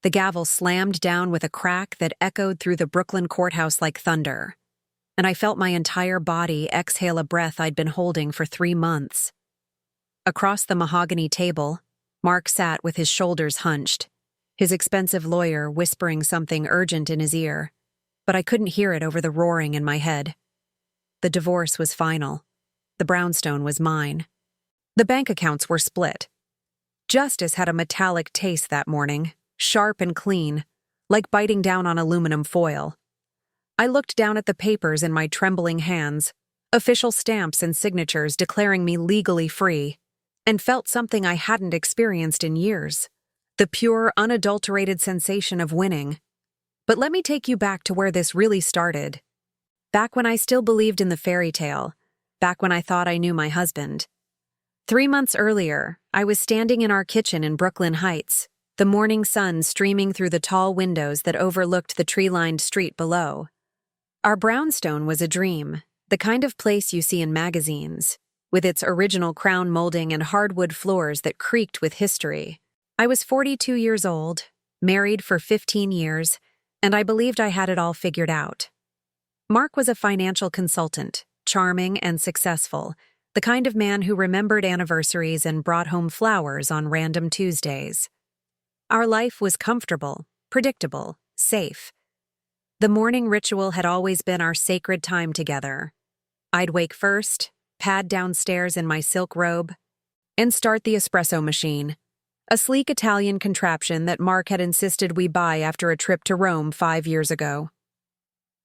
The gavel slammed down with a crack that echoed through the Brooklyn courthouse like thunder, and I felt my entire body exhale a breath I'd been holding for 3 months. Across the mahogany table, Mark sat with his shoulders hunched, his expensive lawyer whispering something urgent in his ear, but I couldn't hear it over the roaring in my head. The divorce was final. The brownstone was mine. The bank accounts were split. Justice had a metallic taste that morning, sharp and clean, like biting down on aluminum foil. I looked down at the papers in my trembling hands, official stamps and signatures declaring me legally free, and felt something I hadn't experienced in years, the pure, unadulterated sensation of winning. But let me take you back to where this really started. Back when I still believed in the fairy tale, back when I thought I knew my husband. 3 months earlier, I was standing in our kitchen in Brooklyn Heights, the morning sun streaming through the tall windows that overlooked the tree-lined street below. Our brownstone was a dream, the kind of place you see in magazines, with its original crown molding and hardwood floors that creaked with history. I was 42 years old, married for 15 years, and I believed I had it all figured out. Mark was a financial consultant, charming and successful, the kind of man who remembered anniversaries and brought home flowers on random Tuesdays. Our life was comfortable, predictable, safe. The morning ritual had always been our sacred time together. I'd wake first, pad downstairs in my silk robe, and start the espresso machine, a sleek Italian contraption that Mark had insisted we buy after a trip to Rome 5 years ago.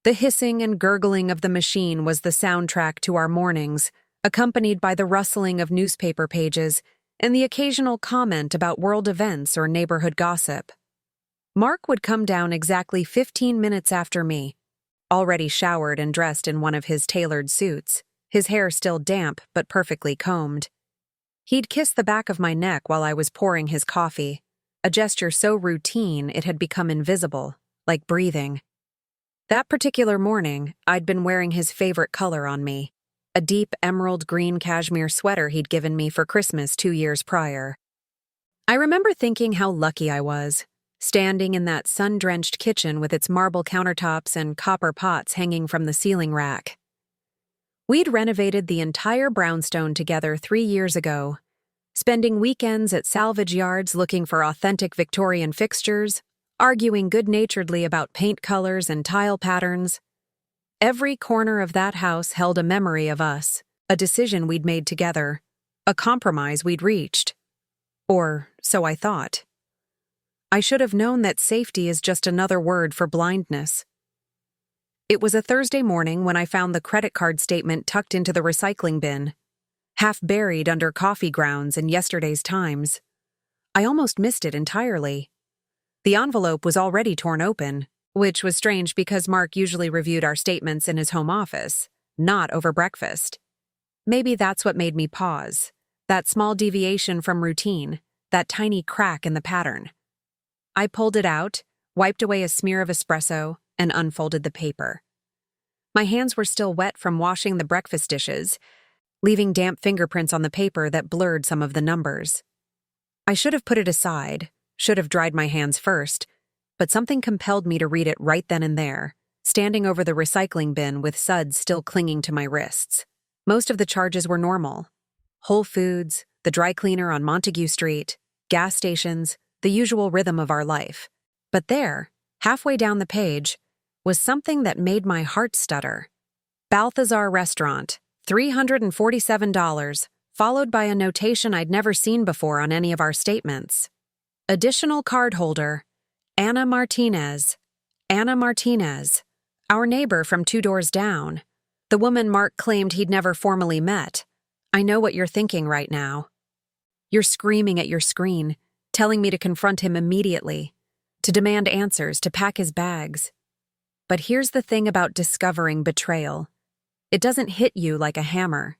The hissing and gurgling of the machine was the soundtrack to our mornings, accompanied by the rustling of newspaper pages and the occasional comment about world events or neighborhood gossip. Mark would come down exactly 15 minutes after me, already showered and dressed in one of his tailored suits, his hair still damp but perfectly combed. He'd kiss the back of my neck while I was pouring his coffee, a gesture so routine it had become invisible, like breathing. That particular morning, I'd been wearing his favorite color on me, a deep emerald green cashmere sweater he'd given me for Christmas 2 years prior. I remember thinking how lucky I was, standing in that sun-drenched kitchen with its marble countertops and copper pots hanging from the ceiling rack. We'd renovated the entire brownstone together 3 years ago, spending weekends at salvage yards looking for authentic Victorian fixtures, arguing good-naturedly about paint colors and tile patterns. Every corner of that house held a memory of us, a decision we'd made together, a compromise we'd reached. Or so I thought. I should have known that safety is just another word for blindness. It was a Thursday morning when I found the credit card statement tucked into the recycling bin, half buried under coffee grounds and yesterday's Times. I almost missed it entirely. The envelope was already torn open, which was strange because Mark usually reviewed our statements in his home office, not over breakfast. Maybe that's what made me pause, that small deviation from routine, that tiny crack in the pattern. I pulled it out, wiped away a smear of espresso, and unfolded the paper. My hands were still wet from washing the breakfast dishes, leaving damp fingerprints on the paper that blurred some of the numbers. I should have put it aside, should have dried my hands first, but something compelled me to read it right then and there, standing over the recycling bin with suds still clinging to my wrists. Most of the charges were normal. Whole Foods, the dry cleaner on Montague Street, gas stations, the usual rhythm of our life. But there, halfway down the page, was something that made my heart stutter. Balthazar Restaurant, $347, followed by a notation I'd never seen before on any of our statements. Additional cardholder, Anna Martinez. Anna Martinez, our neighbor from 2 doors down. The woman Mark claimed he'd never formally met. I know what you're thinking right now. You're screaming at your screen, telling me to confront him immediately, to demand answers, to pack his bags. But here's the thing about discovering betrayal. It doesn't hit you like a hammer.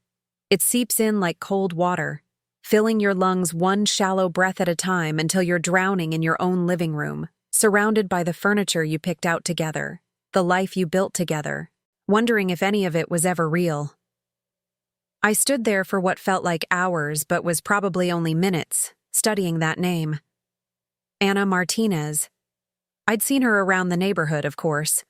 It seeps in like cold water, filling your lungs one shallow breath at a time until you're drowning in your own living room, surrounded by the furniture you picked out together, the life you built together, wondering if any of it was ever real. I stood there for what felt like hours but was probably only minutes, studying that name. Anna Martinez, I'd seen her around the neighborhood, of course.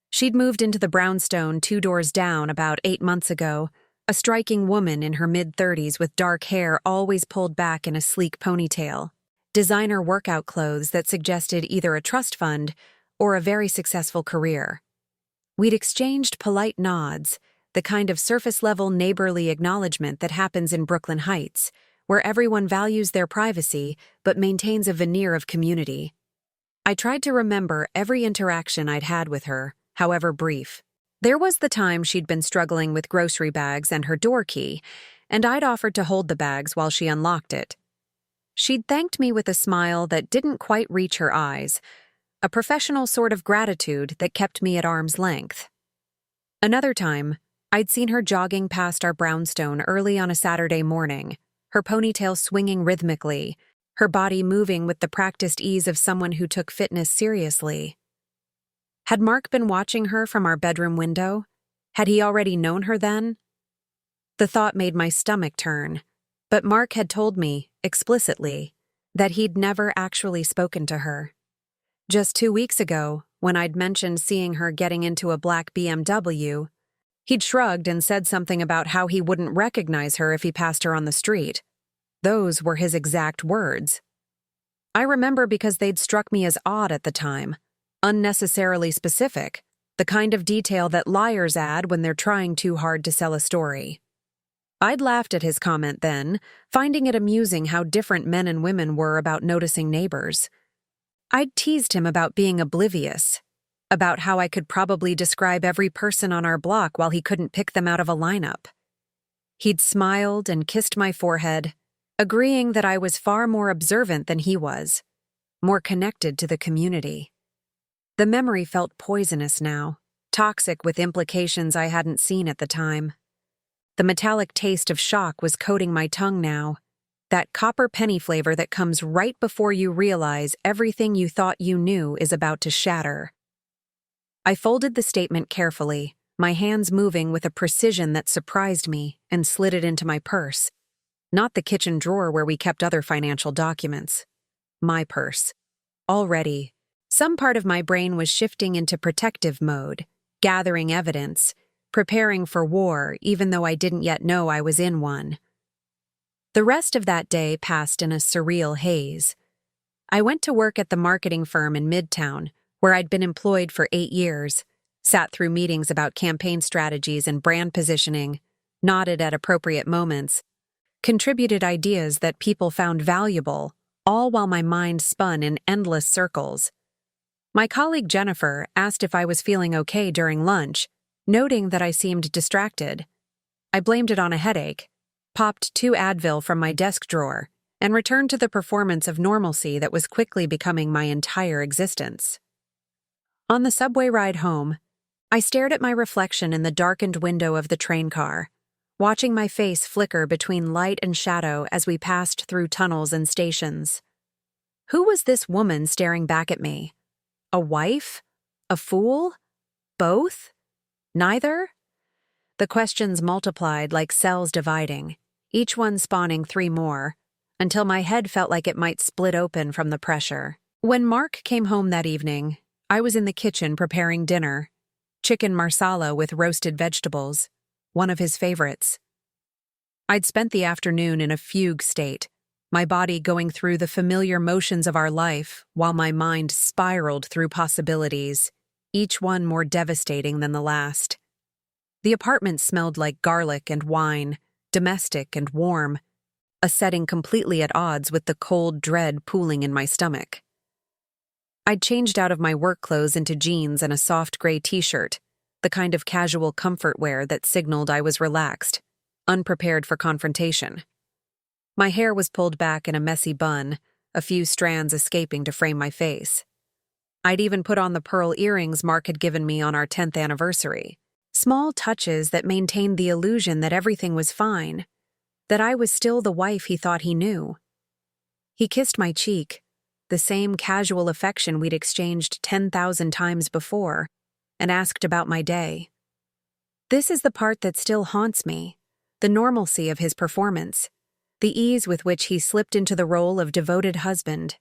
She'd moved into the brownstone 2 doors down about 8 months ago, a striking woman in her mid-30s with dark hair always pulled back in a sleek ponytail, designer workout clothes that suggested either a trust fund or a very successful career. We'd exchanged polite nods, the kind of surface-level neighborly acknowledgement that happens in Brooklyn Heights, where everyone values their privacy but maintains a veneer of community. I tried to remember every interaction I'd had with her, however brief. There was the time she'd been struggling with grocery bags and her door key, and I'd offered to hold the bags while she unlocked it. She'd thanked me with a smile that didn't quite reach her eyes, a professional sort of gratitude that kept me at arm's length. Another time, I'd seen her jogging past our brownstone early on a Saturday morning, her ponytail swinging rhythmically, her body moving with the practiced ease of someone who took fitness seriously. Had Mark been watching her from our bedroom window? Had he already known her then? The thought made my stomach turn, but Mark had told me, explicitly, that he'd never actually spoken to her. Just 2 weeks ago, when I'd mentioned seeing her getting into a black BMW, he'd shrugged and said something about how he wouldn't recognize her if he passed her on the street. Those were his exact words. I remember because they'd struck me as odd at the time, unnecessarily specific, the kind of detail that liars add when they're trying too hard to sell a story. I'd laughed at his comment then, finding it amusing how different men and women were about noticing neighbors. I'd teased him about being oblivious, about how I could probably describe every person on our block while he couldn't pick them out of a lineup. He'd smiled and kissed my forehead, agreeing that I was far more observant than he was, more connected to the community. The memory felt poisonous now, toxic with implications I hadn't seen at the time. The metallic taste of shock was coating my tongue now, that copper penny flavor that comes right before you realize everything you thought you knew is about to shatter. I folded the statement carefully, my hands moving with a precision that surprised me, and slid it into my purse. Not the kitchen drawer where we kept other financial documents. My purse. Already, some part of my brain was shifting into protective mode, gathering evidence, preparing for war even though I didn't yet know I was in one. The rest of that day passed in a surreal haze. I went to work at the marketing firm in Midtown, where I'd been employed for 8 years, sat through meetings about campaign strategies and brand positioning, nodded at appropriate moments, contributed ideas that people found valuable, all while my mind spun in endless circles. My colleague Jennifer asked if I was feeling okay during lunch, noting that I seemed distracted. I blamed it on a headache, popped 2 Advil from my desk drawer, and returned to the performance of normalcy that was quickly becoming my entire existence. On the subway ride home, I stared at my reflection in the darkened window of the train car, watching my face flicker between light and shadow as we passed through tunnels and stations. Who was this woman staring back at me? A wife? A fool? Both? Neither? The questions multiplied like cells dividing, each one spawning 3 more, until my head felt like it might split open from the pressure. When Mark came home that evening, I was in the kitchen preparing dinner, chicken marsala with roasted vegetables, one of his favorites. I'd spent the afternoon in a fugue state, my body going through the familiar motions of our life while my mind spiraled through possibilities, each one more devastating than the last. The apartment smelled like garlic and wine, domestic and warm, a setting completely at odds with the cold dread pooling in my stomach. I'd changed out of my work clothes into jeans and a soft gray t-shirt, the kind of casual comfort wear that signaled I was relaxed, unprepared for confrontation. My hair was pulled back in a messy bun, a few strands escaping to frame my face. I'd even put on the pearl earrings Mark had given me on our 10th anniversary. Small touches that maintained the illusion that everything was fine, that I was still the wife he thought he knew. He kissed my cheek, the same casual affection we'd exchanged 10,000 times before, and asked about my day. This is the part that still haunts me, the normalcy of his performance, the ease with which he slipped into the role of devoted husband.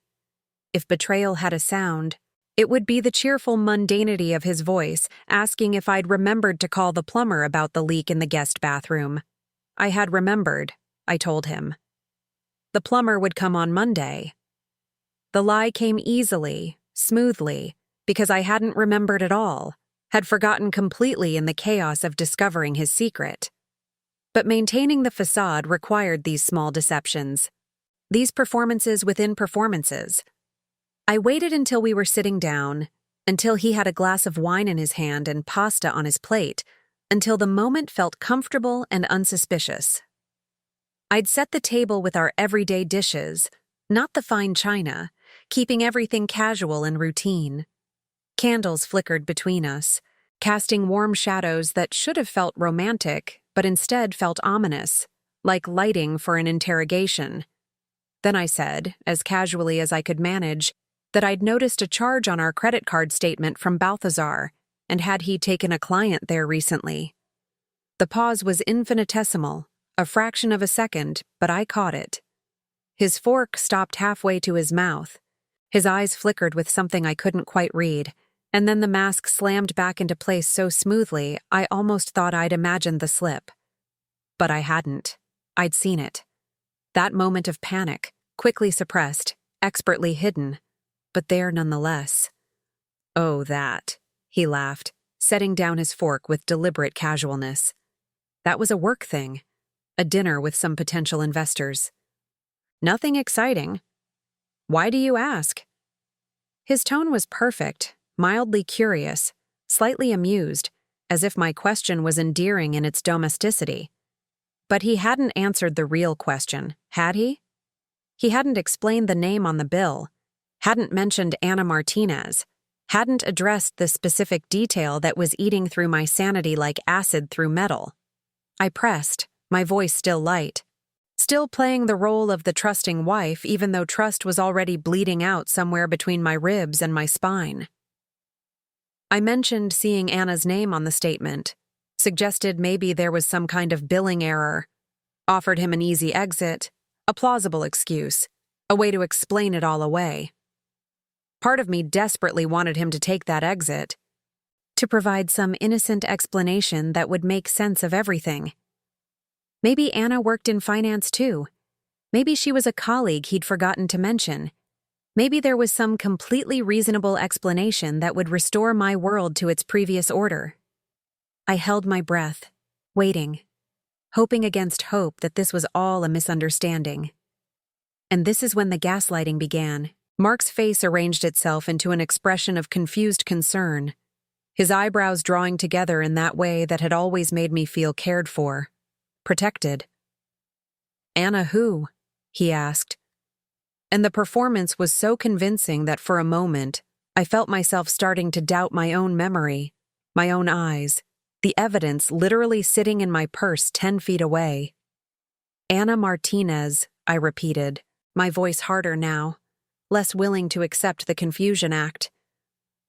If betrayal had a sound, It would be the cheerful mundanity of his voice, asking if I'd remembered to call the plumber about the leak in the guest bathroom. I had remembered, I told him. The plumber would come on Monday. The lie came easily, smoothly, because I hadn't remembered at all, had forgotten completely in the chaos of discovering his secret. But maintaining the facade required these small deceptions. These performances within performances. I waited until we were sitting down, until he had a glass of wine in his hand and pasta on his plate, until the moment felt comfortable and unsuspicious. I'd set the table with our everyday dishes, not the fine china, keeping everything casual and routine. Candles flickered between us, casting warm shadows that should have felt romantic, but instead felt ominous, like lighting for an interrogation. Then I said, as casually as I could manage, that I'd noticed a charge on our credit card statement from Balthazar, and had he taken a client there recently. The pause was infinitesimal, a fraction of a second, but I caught it. His fork stopped halfway to his mouth. His eyes flickered with something I couldn't quite read, and then the mask slammed back into place so smoothly I almost thought I'd imagined the slip. But I hadn't. I'd seen it. That moment of panic, quickly suppressed, expertly hidden, but there nonetheless. "Oh, that," he laughed, setting down his fork with deliberate casualness. "That was a work thing, a dinner with some potential investors. Nothing exciting. Why do you ask?" His tone was perfect, mildly curious, slightly amused, as if my question was endearing in its domesticity. But he hadn't answered the real question, had he? He hadn't explained the name on the bill, hadn't mentioned Anna Martinez, hadn't addressed the specific detail that was eating through my sanity like acid through metal. I pressed, my voice still light, still playing the role of the trusting wife even though trust was already bleeding out somewhere between my ribs and my spine. I mentioned seeing Anna's name on the statement, suggested maybe there was some kind of billing error, offered him an easy exit, a plausible excuse, a way to explain it all away. Part of me desperately wanted him to take that exit, to provide some innocent explanation that would make sense of everything. Maybe Anna worked in finance too. Maybe she was a colleague he'd forgotten to mention. Maybe there was some completely reasonable explanation that would restore my world to its previous order. I held my breath, waiting, hoping against hope that this was all a misunderstanding. And this is when the gaslighting began. Mark's face arranged itself into an expression of confused concern, his eyebrows drawing together in that way that had always made me feel cared for, protected. "Anna who?" he asked. And the performance was so convincing that for a moment, I felt myself starting to doubt my own memory, my own eyes, the evidence literally sitting in my purse 10 feet away. "Anna Martinez," I repeated, my voice harder now, less willing to accept the confusion act.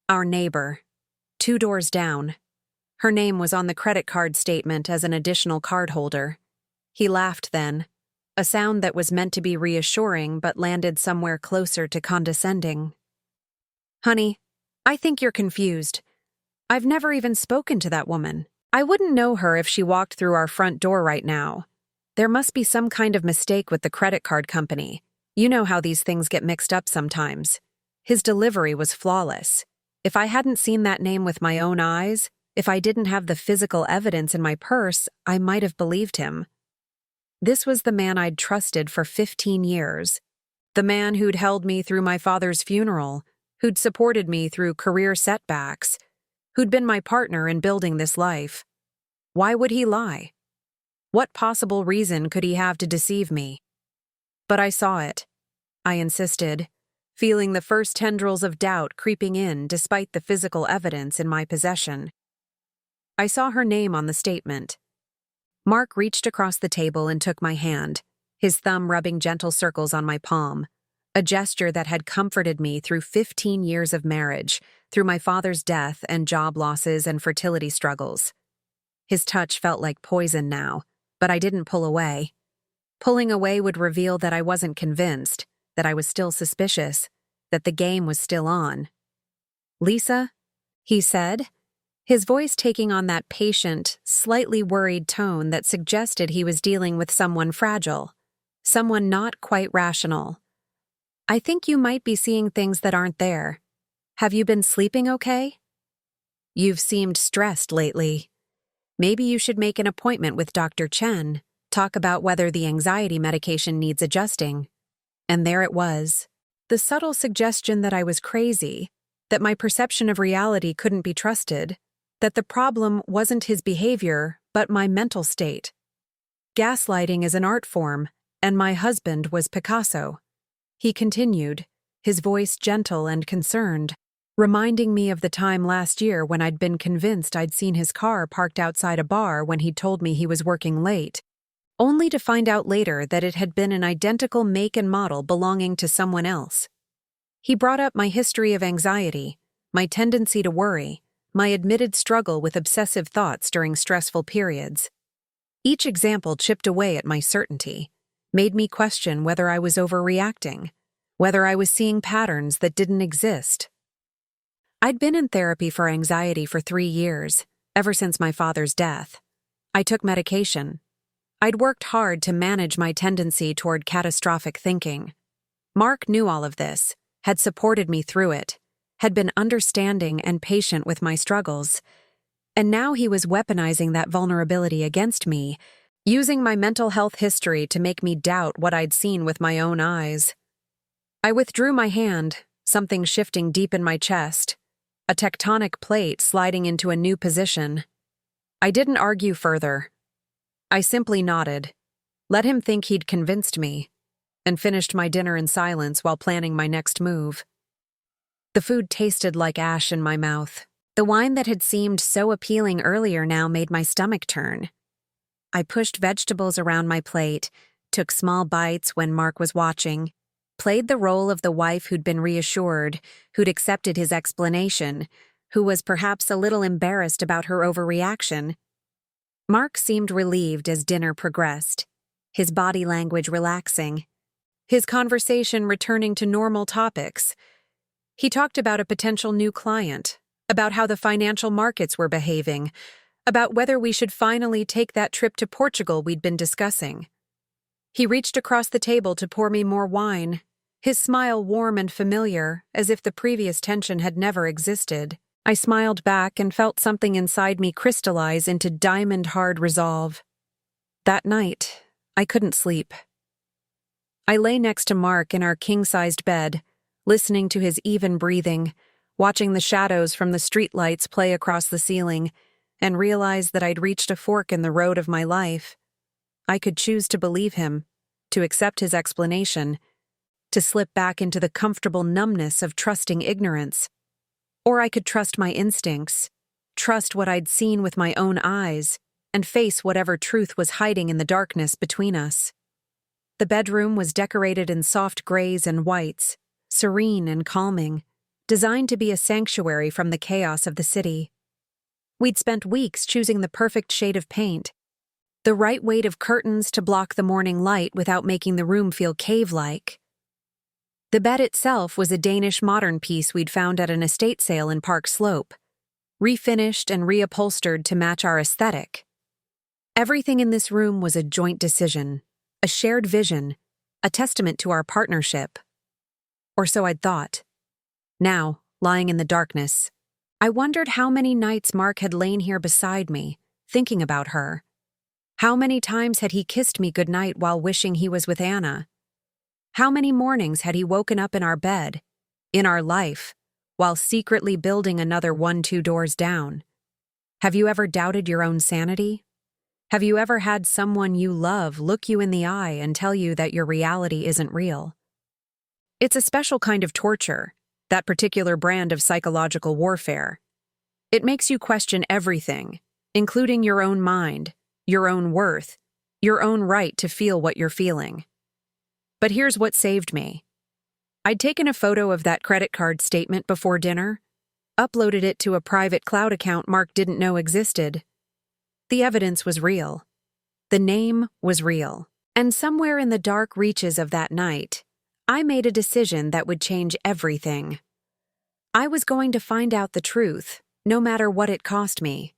"Our neighbor, 2 doors down. Her name was on the credit card statement as an additional cardholder." He laughed then, a sound that was meant to be reassuring but landed somewhere closer to condescending. "Honey, I think you're confused. I've never even spoken to that woman. I wouldn't know her if she walked through our front door right now. There must be some kind of mistake with the credit card company. You know how these things get mixed up sometimes." His delivery was flawless. If I hadn't seen that name with my own eyes, if I didn't have the physical evidence in my purse, I might have believed him. This was the man I'd trusted for 15 years. The man who'd held me through my father's funeral, who'd supported me through career setbacks, who'd been my partner in building this life. Why would he lie? What possible reason could he have to deceive me? But I saw it. I insisted, feeling the first tendrils of doubt creeping in despite the physical evidence in my possession. I saw her name on the statement. Mark reached across the table and took my hand, his thumb rubbing gentle circles on my palm, a gesture that had comforted me through 15 years of marriage, through my father's death and job losses and fertility struggles. His touch felt like poison now, but I didn't pull away. Pulling away would reveal that I wasn't convinced, that I was still suspicious, that the game was still on. "Lisa?" he said, his voice taking on that patient, slightly worried tone that suggested he was dealing with someone fragile, someone not quite rational. "I think you might be seeing things that aren't there. Have you been sleeping okay? You've seemed stressed lately. Maybe you should make an appointment with Dr. Chen, talk about whether the anxiety medication needs adjusting." And there it was. The subtle suggestion that I was crazy, that my perception of reality couldn't be trusted, that the problem wasn't his behavior, but my mental state. Gaslighting is an art form, and my husband was Picasso. He continued, his voice gentle and concerned, reminding me of the time last year when I'd been convinced I'd seen his car parked outside a bar when he'd told me he was working late, only to find out later that it had been an identical make and model belonging to someone else. He brought up my history of anxiety, my tendency to worry, my admitted struggle with obsessive thoughts during stressful periods. Each example chipped away at my certainty, made me question whether I was overreacting, whether I was seeing patterns that didn't exist. I'd been in therapy for anxiety for 3 years, ever since my father's death. I took medication. I'd worked hard to manage my tendency toward catastrophic thinking. Mark knew all of this, had supported me through it, had been understanding and patient with my struggles, and now he was weaponizing that vulnerability against me, using my mental health history to make me doubt what I'd seen with my own eyes. I withdrew my hand, something shifting deep in my chest, a tectonic plate sliding into a new position. I didn't argue further. I simply nodded, let him think he'd convinced me, and finished my dinner in silence while planning my next move. The food tasted like ash in my mouth. The wine that had seemed so appealing earlier now made my stomach turn. I pushed vegetables around my plate, took small bites when Mark was watching, played the role of the wife who'd been reassured, who'd accepted his explanation, who was perhaps a little embarrassed about her overreaction. Mark seemed relieved as dinner progressed, his body language relaxing, his conversation returning to normal topics. He talked about a potential new client, about how the financial markets were behaving, about whether we should finally take that trip to Portugal we'd been discussing. He reached across the table to pour me more wine, his smile warm and familiar, as if the previous tension had never existed. I smiled back and felt something inside me crystallize into diamond-hard resolve. That night, I couldn't sleep. I lay next to Mark in our king-sized bed, listening to his even breathing, watching the shadows from the streetlights play across the ceiling, and realized that I'd reached a fork in the road of my life. I could choose to believe him, to accept his explanation, to slip back into the comfortable numbness of trusting ignorance. Or I could trust my instincts, trust what I'd seen with my own eyes, and face whatever truth was hiding in the darkness between us. The bedroom was decorated in soft grays and whites, serene and calming, designed to be a sanctuary from the chaos of the city. We'd spent weeks choosing the perfect shade of paint, the right weight of curtains to block the morning light without making the room feel cave-like. The bed itself was a Danish modern piece we'd found at an estate sale in Park Slope, refinished and reupholstered to match our aesthetic. Everything in this room was a joint decision, a shared vision, a testament to our partnership. Or so I'd thought. Now, lying in the darkness, I wondered how many nights Mark had lain here beside me, thinking about her. How many times had he kissed me goodnight while wishing he was with Anna? How many mornings had he woken up in our bed, in our life, while secretly building another 1-2 doors down? Have you ever doubted your own sanity? Have you ever had someone you love look you in the eye and tell you that your reality isn't real? It's a special kind of torture, that particular brand of psychological warfare. It makes you question everything, including your own mind, your own worth, your own right to feel what you're feeling. But here's what saved me. I'd taken a photo of that credit card statement before dinner, uploaded it to a private cloud account Mark didn't know existed. The evidence was real. The name was real. And somewhere in the dark reaches of that night, I made a decision that would change everything. I was going to find out the truth, no matter what it cost me.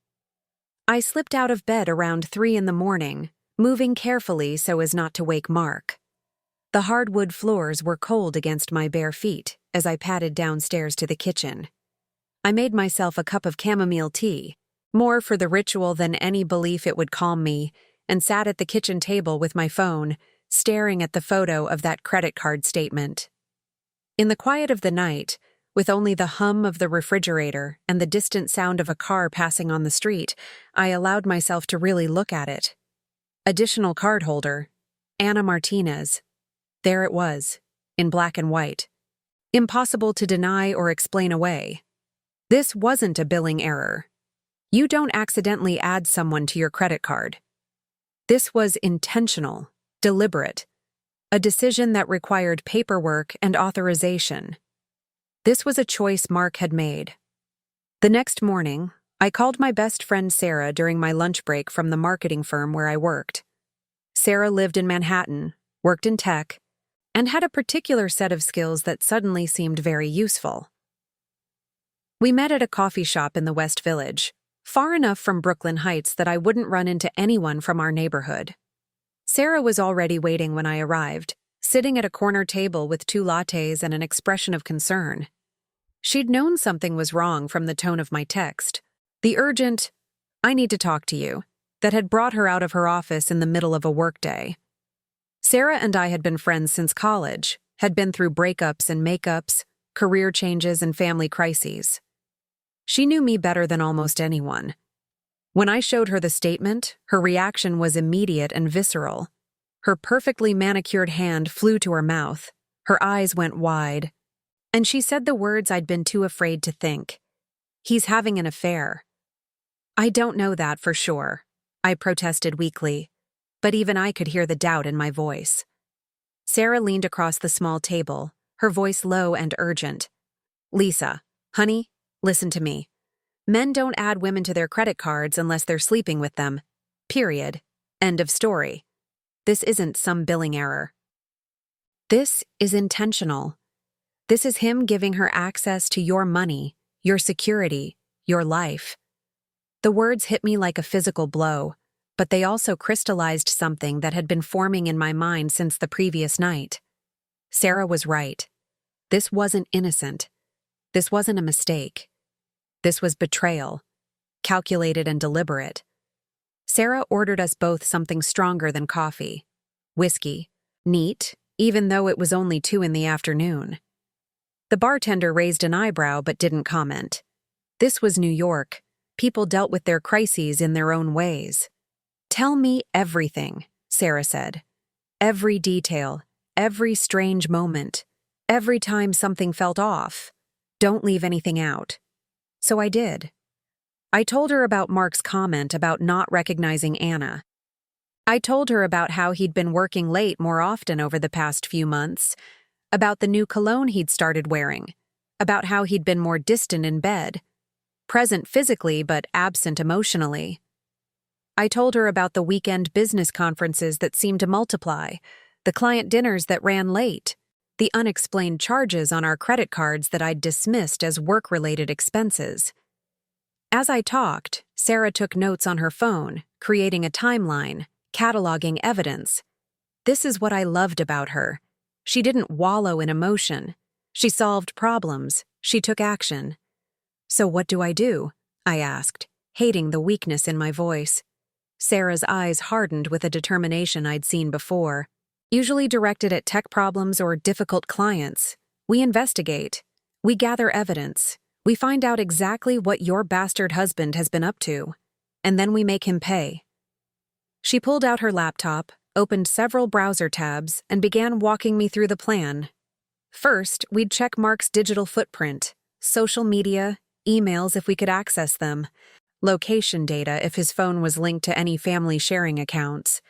I slipped out of bed around 3 in the morning, moving carefully so as not to wake Mark. The hardwood floors were cold against my bare feet as I padded downstairs to the kitchen. I made myself a cup of chamomile tea, more for the ritual than any belief it would calm me, and sat at the kitchen table with my phone, staring at the photo of that credit card statement. In the quiet of the night, with only the hum of the refrigerator and the distant sound of a car passing on the street, I allowed myself to really look at it. Additional cardholder, Anna Martinez. There it was, in black and white. Impossible to deny or explain away. This wasn't a billing error. You don't accidentally add someone to your credit card. This was intentional, deliberate, a decision that required paperwork and authorization. This was a choice Mark had made. The next morning, I called my best friend Sarah during my lunch break from the marketing firm where I worked. Sarah lived in Manhattan, worked in tech, and had a particular set of skills that suddenly seemed very useful. We met at a coffee shop in the West Village, far enough from Brooklyn Heights that I wouldn't run into anyone from our neighborhood. Sarah was already waiting when I arrived, sitting at a corner table with 2 lattes and an expression of concern. She'd known something was wrong from the tone of my text, the urgent, "I need to talk to you," that had brought her out of her office in the middle of a workday. Sarah and I had been friends since college, had been through breakups and makeups, career changes and family crises. She knew me better than almost anyone. When I showed her the statement, her reaction was immediate and visceral. Her perfectly manicured hand flew to her mouth, her eyes went wide, and she said the words I'd been too afraid to think. "He's having an affair." "I don't know that for sure," I protested weakly, but even I could hear the doubt in my voice. Sarah leaned across the small table, her voice low and urgent. "Lisa, honey, listen to me. Men don't add women to their credit cards unless they're sleeping with them. Period. End of story. This isn't some billing error. This is intentional. This is him giving her access to your money, your security, your life." The words hit me like a physical blow, but they also crystallized something that had been forming in my mind since the previous night. Sarah was right. This wasn't innocent. This wasn't a mistake. This was betrayal, calculated and deliberate. Sarah ordered us both something stronger than coffee. Whiskey. Neat, even though it was only 2 in the afternoon. The bartender raised an eyebrow but didn't comment. This was New York. People dealt with their crises in their own ways. "Tell me everything," Sarah said. "Every detail, every strange moment, every time something felt off. Don't leave anything out." So I did. I told her about Mark's comment about not recognizing Anna. I told her about how he'd been working late more often over the past few months, about the new cologne he'd started wearing, about how he'd been more distant in bed, present physically but absent emotionally. I told her about the weekend business conferences that seemed to multiply, the client dinners that ran late, the unexplained charges on our credit cards that I'd dismissed as work-related expenses. As I talked, Sarah took notes on her phone, creating a timeline, cataloging evidence. This is what I loved about her. She didn't wallow in emotion. She solved problems. She took action. "So what do?" I asked, hating the weakness in my voice. Sarah's eyes hardened with a determination I'd seen before. "Usually directed at tech problems or difficult clients. We investigate. We gather evidence. We find out exactly what your bastard husband has been up to. And then we make him pay." She pulled out her laptop, opened several browser tabs, and began walking me through the plan. First, we'd check Mark's digital footprint, social media, emails if we could access them, location data if his phone was linked to any family sharing accounts.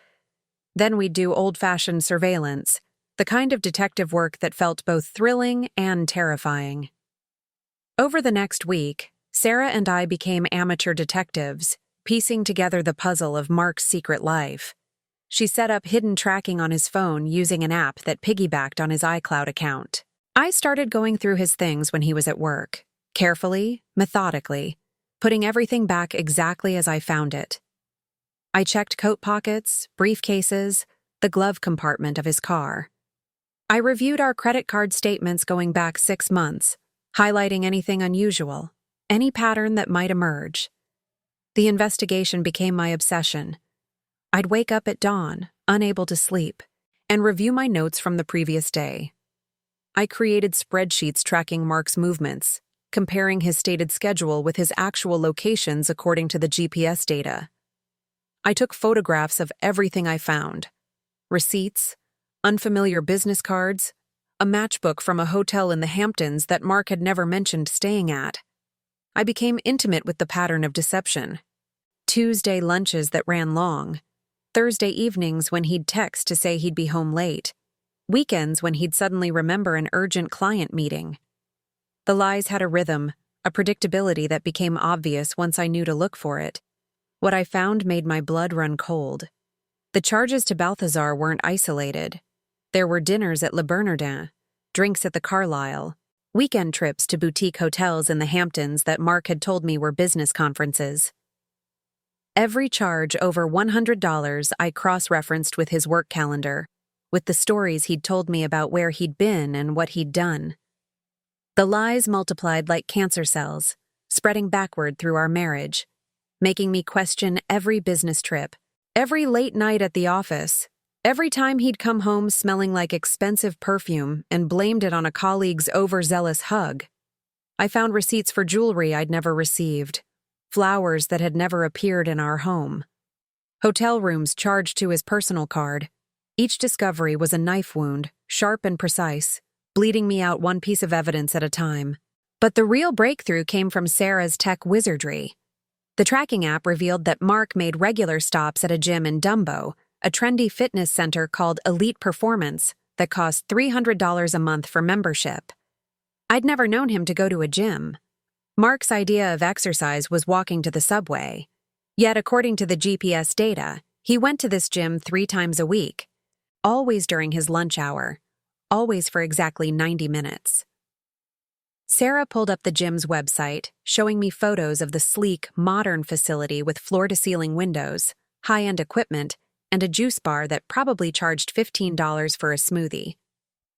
Then we'd do old-fashioned surveillance, the kind of detective work that felt both thrilling and terrifying. Over the next week, Sarah and I became amateur detectives, piecing together the puzzle of Mark's secret life. She set up hidden tracking on his phone using an app that piggybacked on his iCloud account. I started going through his things when he was at work. carefully, methodically, putting everything back exactly as I found it. I checked coat pockets, briefcases, the glove compartment of his car. I reviewed our credit card statements going back 6 months, highlighting anything unusual, any pattern that might emerge. The investigation became my obsession. I'd wake up at dawn, unable to sleep, and review my notes from the previous day. I created spreadsheets tracking Mark's movements, comparing his stated schedule with his actual locations according to the GPS data. I took photographs of everything I found: receipts, unfamiliar business cards, a matchbook from a hotel in the Hamptons that Mark had never mentioned staying at. I became intimate with the pattern of deception. Tuesday lunches that ran long, Thursday evenings when he'd text to say he'd be home late, weekends when he'd suddenly remember an urgent client meeting. The lies had a rhythm, a predictability that became obvious once I knew to look for it. What I found made my blood run cold. The charges to Balthazar weren't isolated. There were dinners at Le Bernardin, drinks at the Carlyle, weekend trips to boutique hotels in the Hamptons that Mark had told me were business conferences. Every charge over $100 I cross-referenced with his work calendar, with the stories he'd told me about where he'd been and what he'd done. The lies multiplied like cancer cells, spreading backward through our marriage, making me question every business trip, every late night at the office, every time he'd come home smelling like expensive perfume and blamed it on a colleague's overzealous hug. I found receipts for jewelry I'd never received, flowers that had never appeared in our home, hotel rooms charged to his personal card. Each discovery was a knife wound, sharp and precise, bleeding me out one piece of evidence at a time. But the real breakthrough came from Sarah's tech wizardry. The tracking app revealed that Mark made regular stops at a gym in Dumbo, a trendy fitness center called Elite Performance that cost $300 a month for membership. I'd never known him to go to a gym. Mark's idea of exercise was walking to the subway. Yet, according to the GPS data, he went to this gym 3 times a week, always during his lunch hour, always for exactly 90 minutes. Sarah pulled up the gym's website, showing me photos of the sleek, modern facility with floor-to-ceiling windows, high-end equipment, and a juice bar that probably charged $15 for a smoothie.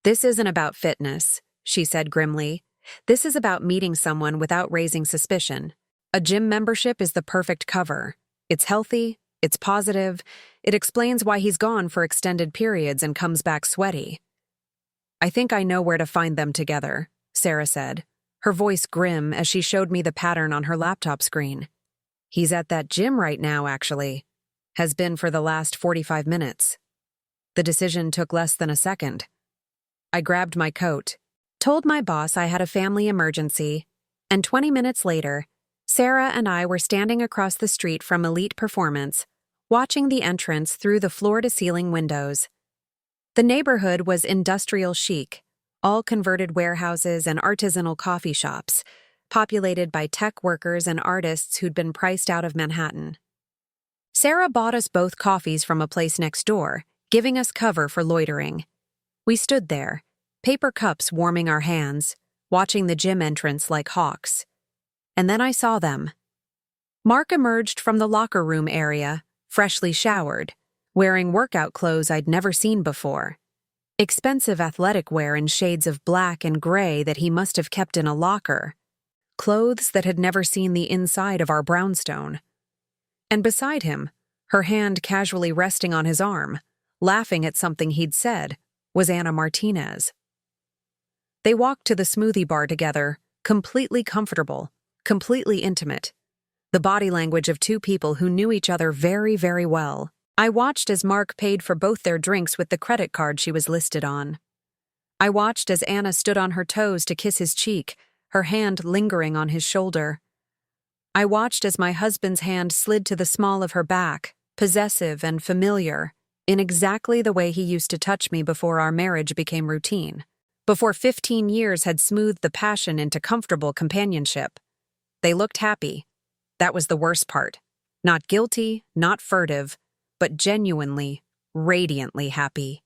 "This isn't about fitness," she said grimly. "This is about meeting someone without raising suspicion. A gym membership is the perfect cover. It's healthy, it's positive, it explains why he's gone for extended periods and comes back sweaty." "I think I know where to find them together," Sarah said, her voice grim as she showed me the pattern on her laptop screen. "He's at that gym right now, actually. Has been for the last 45 minutes. The decision took less than a second. I grabbed my coat, told my boss I had a family emergency, and 20 minutes later, Sarah and I were standing across the street from Elite Performance, watching the entrance through the floor-to-ceiling windows. The neighborhood was industrial chic, all converted warehouses and artisanal coffee shops, populated by tech workers and artists who'd been priced out of Manhattan. Sarah bought us both coffees from a place next door, giving us cover for loitering. We stood there, paper cups warming our hands, watching the gym entrance like hawks. And then I saw them. Mark emerged from the locker room area, freshly showered, wearing workout clothes I'd never seen before. Expensive athletic wear in shades of black and gray that he must have kept in a locker. Clothes that had never seen the inside of our brownstone. And beside him, her hand casually resting on his arm, laughing at something he'd said, was Anna Martinez. They walked to the smoothie bar together, completely comfortable, completely intimate. The body language of two people who knew each other very, very well. I watched as Mark paid for both their drinks with the credit card she was listed on. I watched as Anna stood on her toes to kiss his cheek, her hand lingering on his shoulder. I watched as my husband's hand slid to the small of her back, possessive and familiar, in exactly the way he used to touch me before our marriage became routine, before 15 years had smoothed the passion into comfortable companionship. They looked happy. That was the worst part. Not guilty, not furtive, but genuinely, radiantly happy.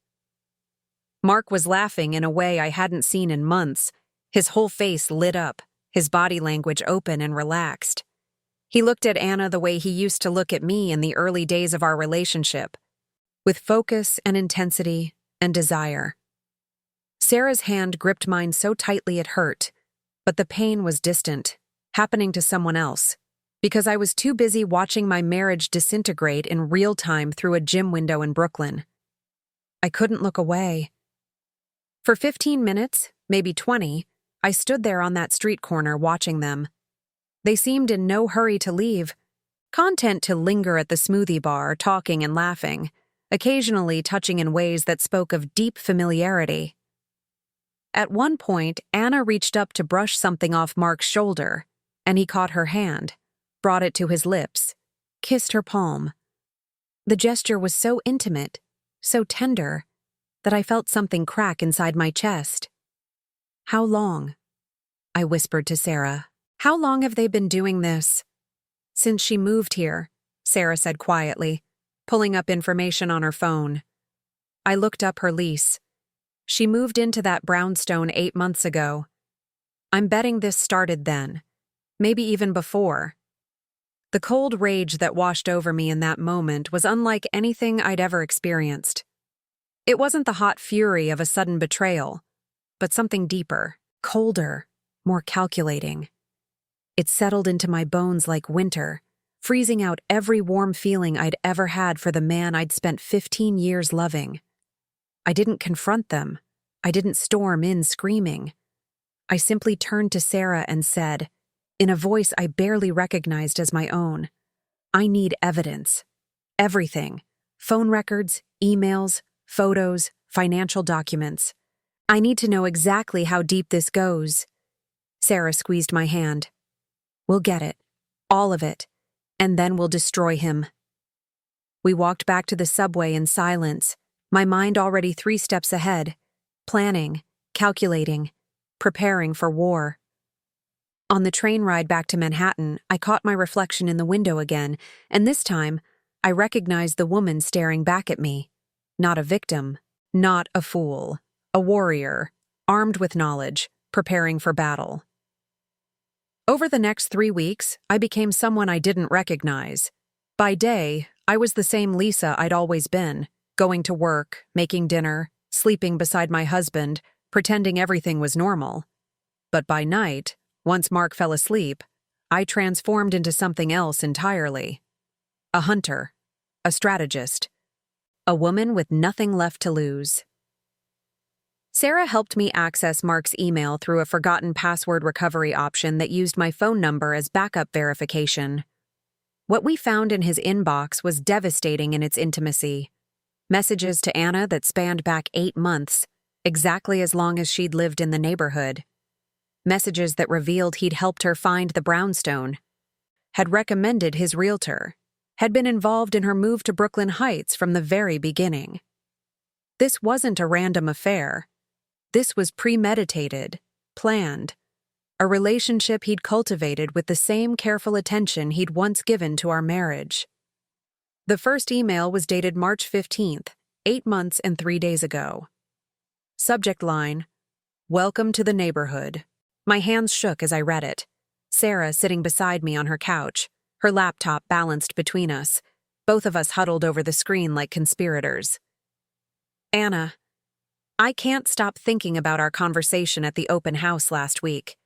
Mark was laughing in a way I hadn't seen in months, his whole face lit up, his body language open and relaxed. He looked at Anna the way he used to look at me in the early days of our relationship, with focus and intensity and desire. Sarah's hand gripped mine so tightly it hurt, but the pain was distant, happening to someone else, because I was too busy watching my marriage disintegrate in real time through a gym window in Brooklyn. I couldn't look away. For 15 minutes, maybe 20, I stood there on that street corner watching them. They seemed in no hurry to leave, content to linger at the smoothie bar, talking and laughing, occasionally touching in ways that spoke of deep familiarity. At one point, Anna reached up to brush something off Mark's shoulder, and he caught her hand, brought it to his lips, kissed her palm. The gesture was so intimate, so tender, that I felt something crack inside my chest. "How long?" I whispered to Sarah. "How long have they been doing this?" "Since she moved here," Sarah said quietly, pulling up information on her phone. I looked up her lease. She moved into that brownstone 8 months ago. I'm betting this started then, maybe even before. The cold rage that washed over me in that moment was unlike anything I'd ever experienced. It wasn't the hot fury of a sudden betrayal, but something deeper, colder, more calculating. It settled into my bones like winter, freezing out every warm feeling I'd ever had for the man I'd spent 15 years loving. I didn't confront them. I didn't storm in screaming. I simply turned to Sarah and said, in a voice I barely recognized as my own, "I need evidence. Everything. Phone records, emails, photos, financial documents. I need to know exactly how deep this goes." Sarah squeezed my hand. "We'll get it. All of it. And then we'll destroy him." We walked back to the subway in silence, my mind already 3 steps ahead, planning, calculating, preparing for war. On the train ride back to Manhattan, I caught my reflection in the window again, and this time, I recognized the woman staring back at me. Not a victim, not a fool, a warrior, armed with knowledge, preparing for battle. Over the next 3 weeks, I became someone I didn't recognize. By day, I was the same Lisa I'd always been, going to work, making dinner, sleeping beside my husband, pretending everything was normal. But by night, once Mark fell asleep, I transformed into something else entirely. A hunter, a strategist, a woman with nothing left to lose. Sarah helped me access Mark's email through a forgotten password recovery option that used my phone number as backup verification. What we found in his inbox was devastating in its intimacy. Messages to Anna that spanned back 8 months, exactly as long as she'd lived in the neighborhood. Messages that revealed he'd helped her find the brownstone, had recommended his realtor, had been involved in her move to Brooklyn Heights from the very beginning. This wasn't a random affair. This was premeditated, planned, a relationship he'd cultivated with the same careful attention he'd once given to our marriage. The first email was dated March 15th, 8 months and 3 days ago. Subject line, "Welcome to the neighborhood." My hands shook as I read it. Sarah sitting beside me on her couch, her laptop balanced between us, both of us huddled over the screen like conspirators. "Anna, I can't stop thinking about our conversation at the open house last week.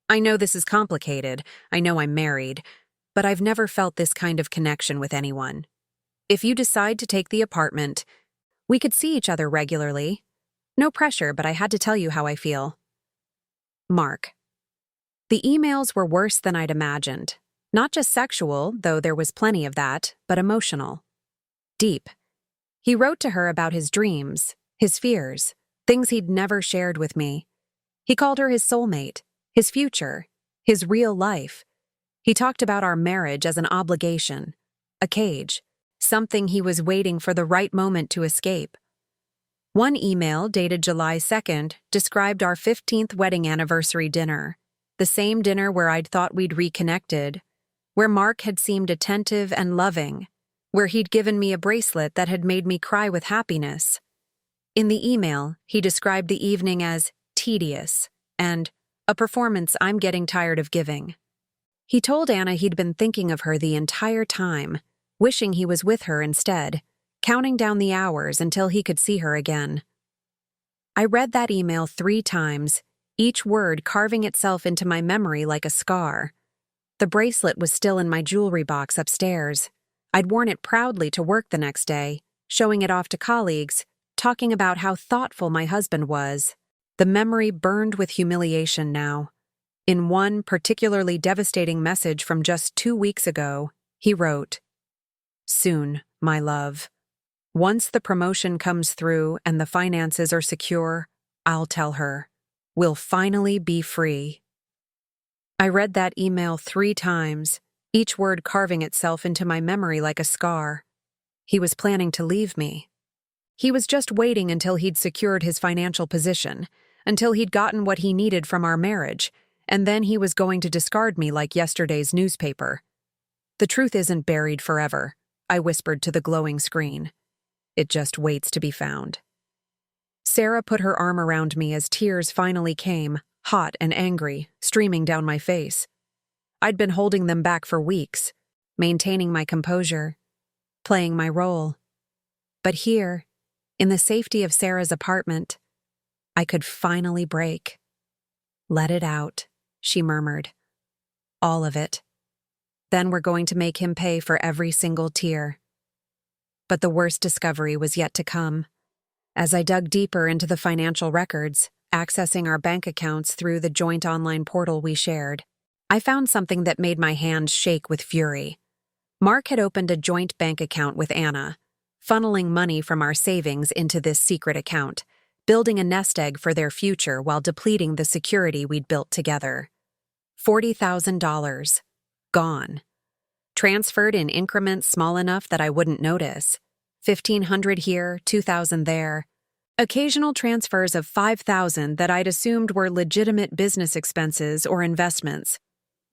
I know this is complicated, I know I'm married, but I've never felt this kind of connection with anyone. If you decide to take the apartment, we could see each other regularly. No pressure, but I had to tell you how I feel. Mark." The emails were worse than I'd imagined. Not just sexual, though there was plenty of that, but emotional. Deep. He wrote to her about his dreams, his fears, things he'd never shared with me. He called her his soulmate, his future, his real life. He talked about our marriage as an obligation, a cage, something he was waiting for the right moment to escape. One email, dated July 2nd, described our 15th wedding anniversary dinner, the same dinner where I'd thought we'd reconnected, where Mark had seemed attentive and loving, where he'd given me a bracelet that had made me cry with happiness. In the email, he described the evening as tedious and A performance I'm getting tired of giving. He told Anna he'd been thinking of her the entire time, wishing he was with her instead, counting down the hours until he could see her again. I read that email 3 times, each word carving itself into my memory like a scar. The bracelet was still in my jewelry box upstairs. I'd worn it proudly to work the next day, showing it off to colleagues, talking about how thoughtful my husband was. The memory burned with humiliation now. In one particularly devastating message from just 2 weeks ago, he wrote, "Soon, my love. Once the promotion comes through and the finances are secure, I'll tell her. We'll finally be free." I read that email 3 times, each word carving itself into my memory like a scar. He was planning to leave me. He was just waiting until he'd secured his financial position, until he'd gotten what he needed from our marriage, and then he was going to discard me like yesterday's newspaper. "The truth isn't buried forever," I whispered to the glowing screen. "It just waits to be found." Sarah put her arm around me as tears finally came, hot and angry, streaming down my face. I'd been holding them back for weeks, maintaining my composure, playing my role. But here, in the safety of Sarah's apartment, I could finally break. "Let it out," she murmured. "All of it. Then we're going to make him pay for every single tear." But the worst discovery was yet to come. As I dug deeper into the financial records, accessing our bank accounts through the joint online portal we shared, I found something that made my hands shake with fury. Mark had opened a joint bank account with Anna, funneling money from our savings into this secret account, building a nest egg for their future while depleting the security we'd built together. $40,000. Gone. Transferred in increments small enough that I wouldn't notice. 1,500 here, 2,000 there. Occasional transfers of 5,000 that I'd assumed were legitimate business expenses or investments,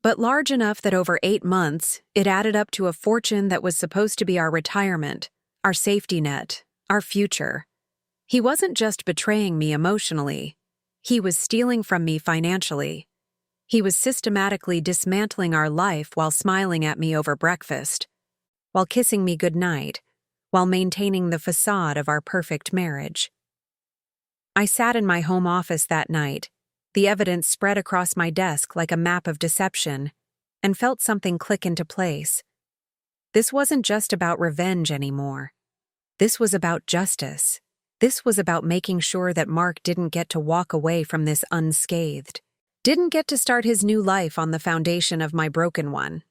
but large enough that over 8 months, it added up to a fortune that was supposed to be our retirement, our safety net, our future. He wasn't just betraying me emotionally. He was stealing from me financially. He was systematically dismantling our life while smiling at me over breakfast, while kissing me goodnight, while maintaining the facade of our perfect marriage. I sat in my home office that night, the evidence spread across my desk like a map of deception, and felt something click into place. This wasn't just about revenge anymore. This was about justice. This was about making sure that Mark didn't get to walk away from this unscathed, didn't get to start his new life on the foundation of my broken one.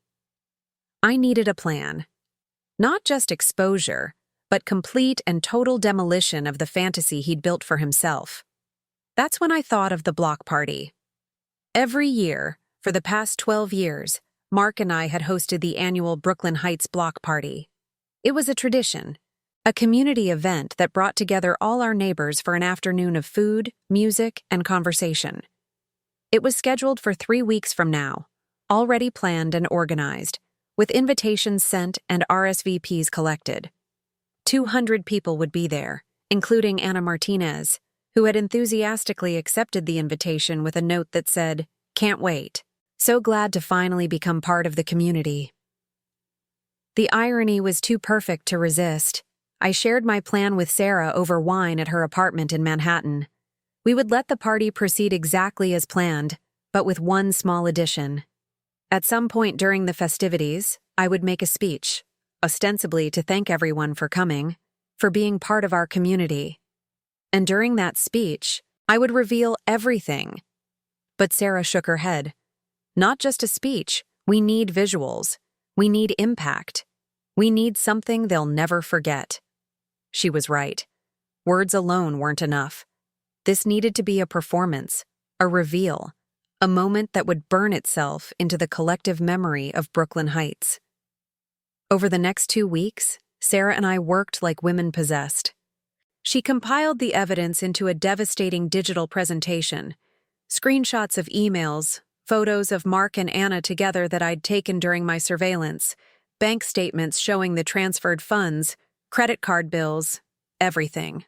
I needed a plan. Not just exposure, but complete and total demolition of the fantasy he'd built for himself. That's when I thought of the block party. Every year, for the past 12 years, Mark and I had hosted the annual Brooklyn Heights block party. It was a tradition, a community event that brought together all our neighbors for an afternoon of food, music, and conversation. It was scheduled for 3 weeks from now, already planned and organized, with invitations sent and RSVPs collected. 200 people would be there, including Anna Martinez, who had enthusiastically accepted the invitation with a note that said, "Can't wait. So glad to finally become part of the community." The irony was too perfect to resist. I shared my plan with Sarah over wine at her apartment in Manhattan. We would let the party proceed exactly as planned, but with one small addition. At some point during the festivities, I would make a speech, ostensibly to thank everyone for coming, for being part of our community. And during that speech, I would reveal everything. But Sarah shook her head. "Not just a speech. We need visuals. We need impact. We need something they'll never forget." She was right. Words alone weren't enough. This needed to be a performance, a reveal, a moment that would burn itself into the collective memory of Brooklyn Heights. Over the next 2 weeks, Sarah and I worked like women possessed. She compiled the evidence into a devastating digital presentation, screenshots of emails, photos of Mark and Anna together that I'd taken during my surveillance, bank statements showing the transferred funds, credit card bills, everything.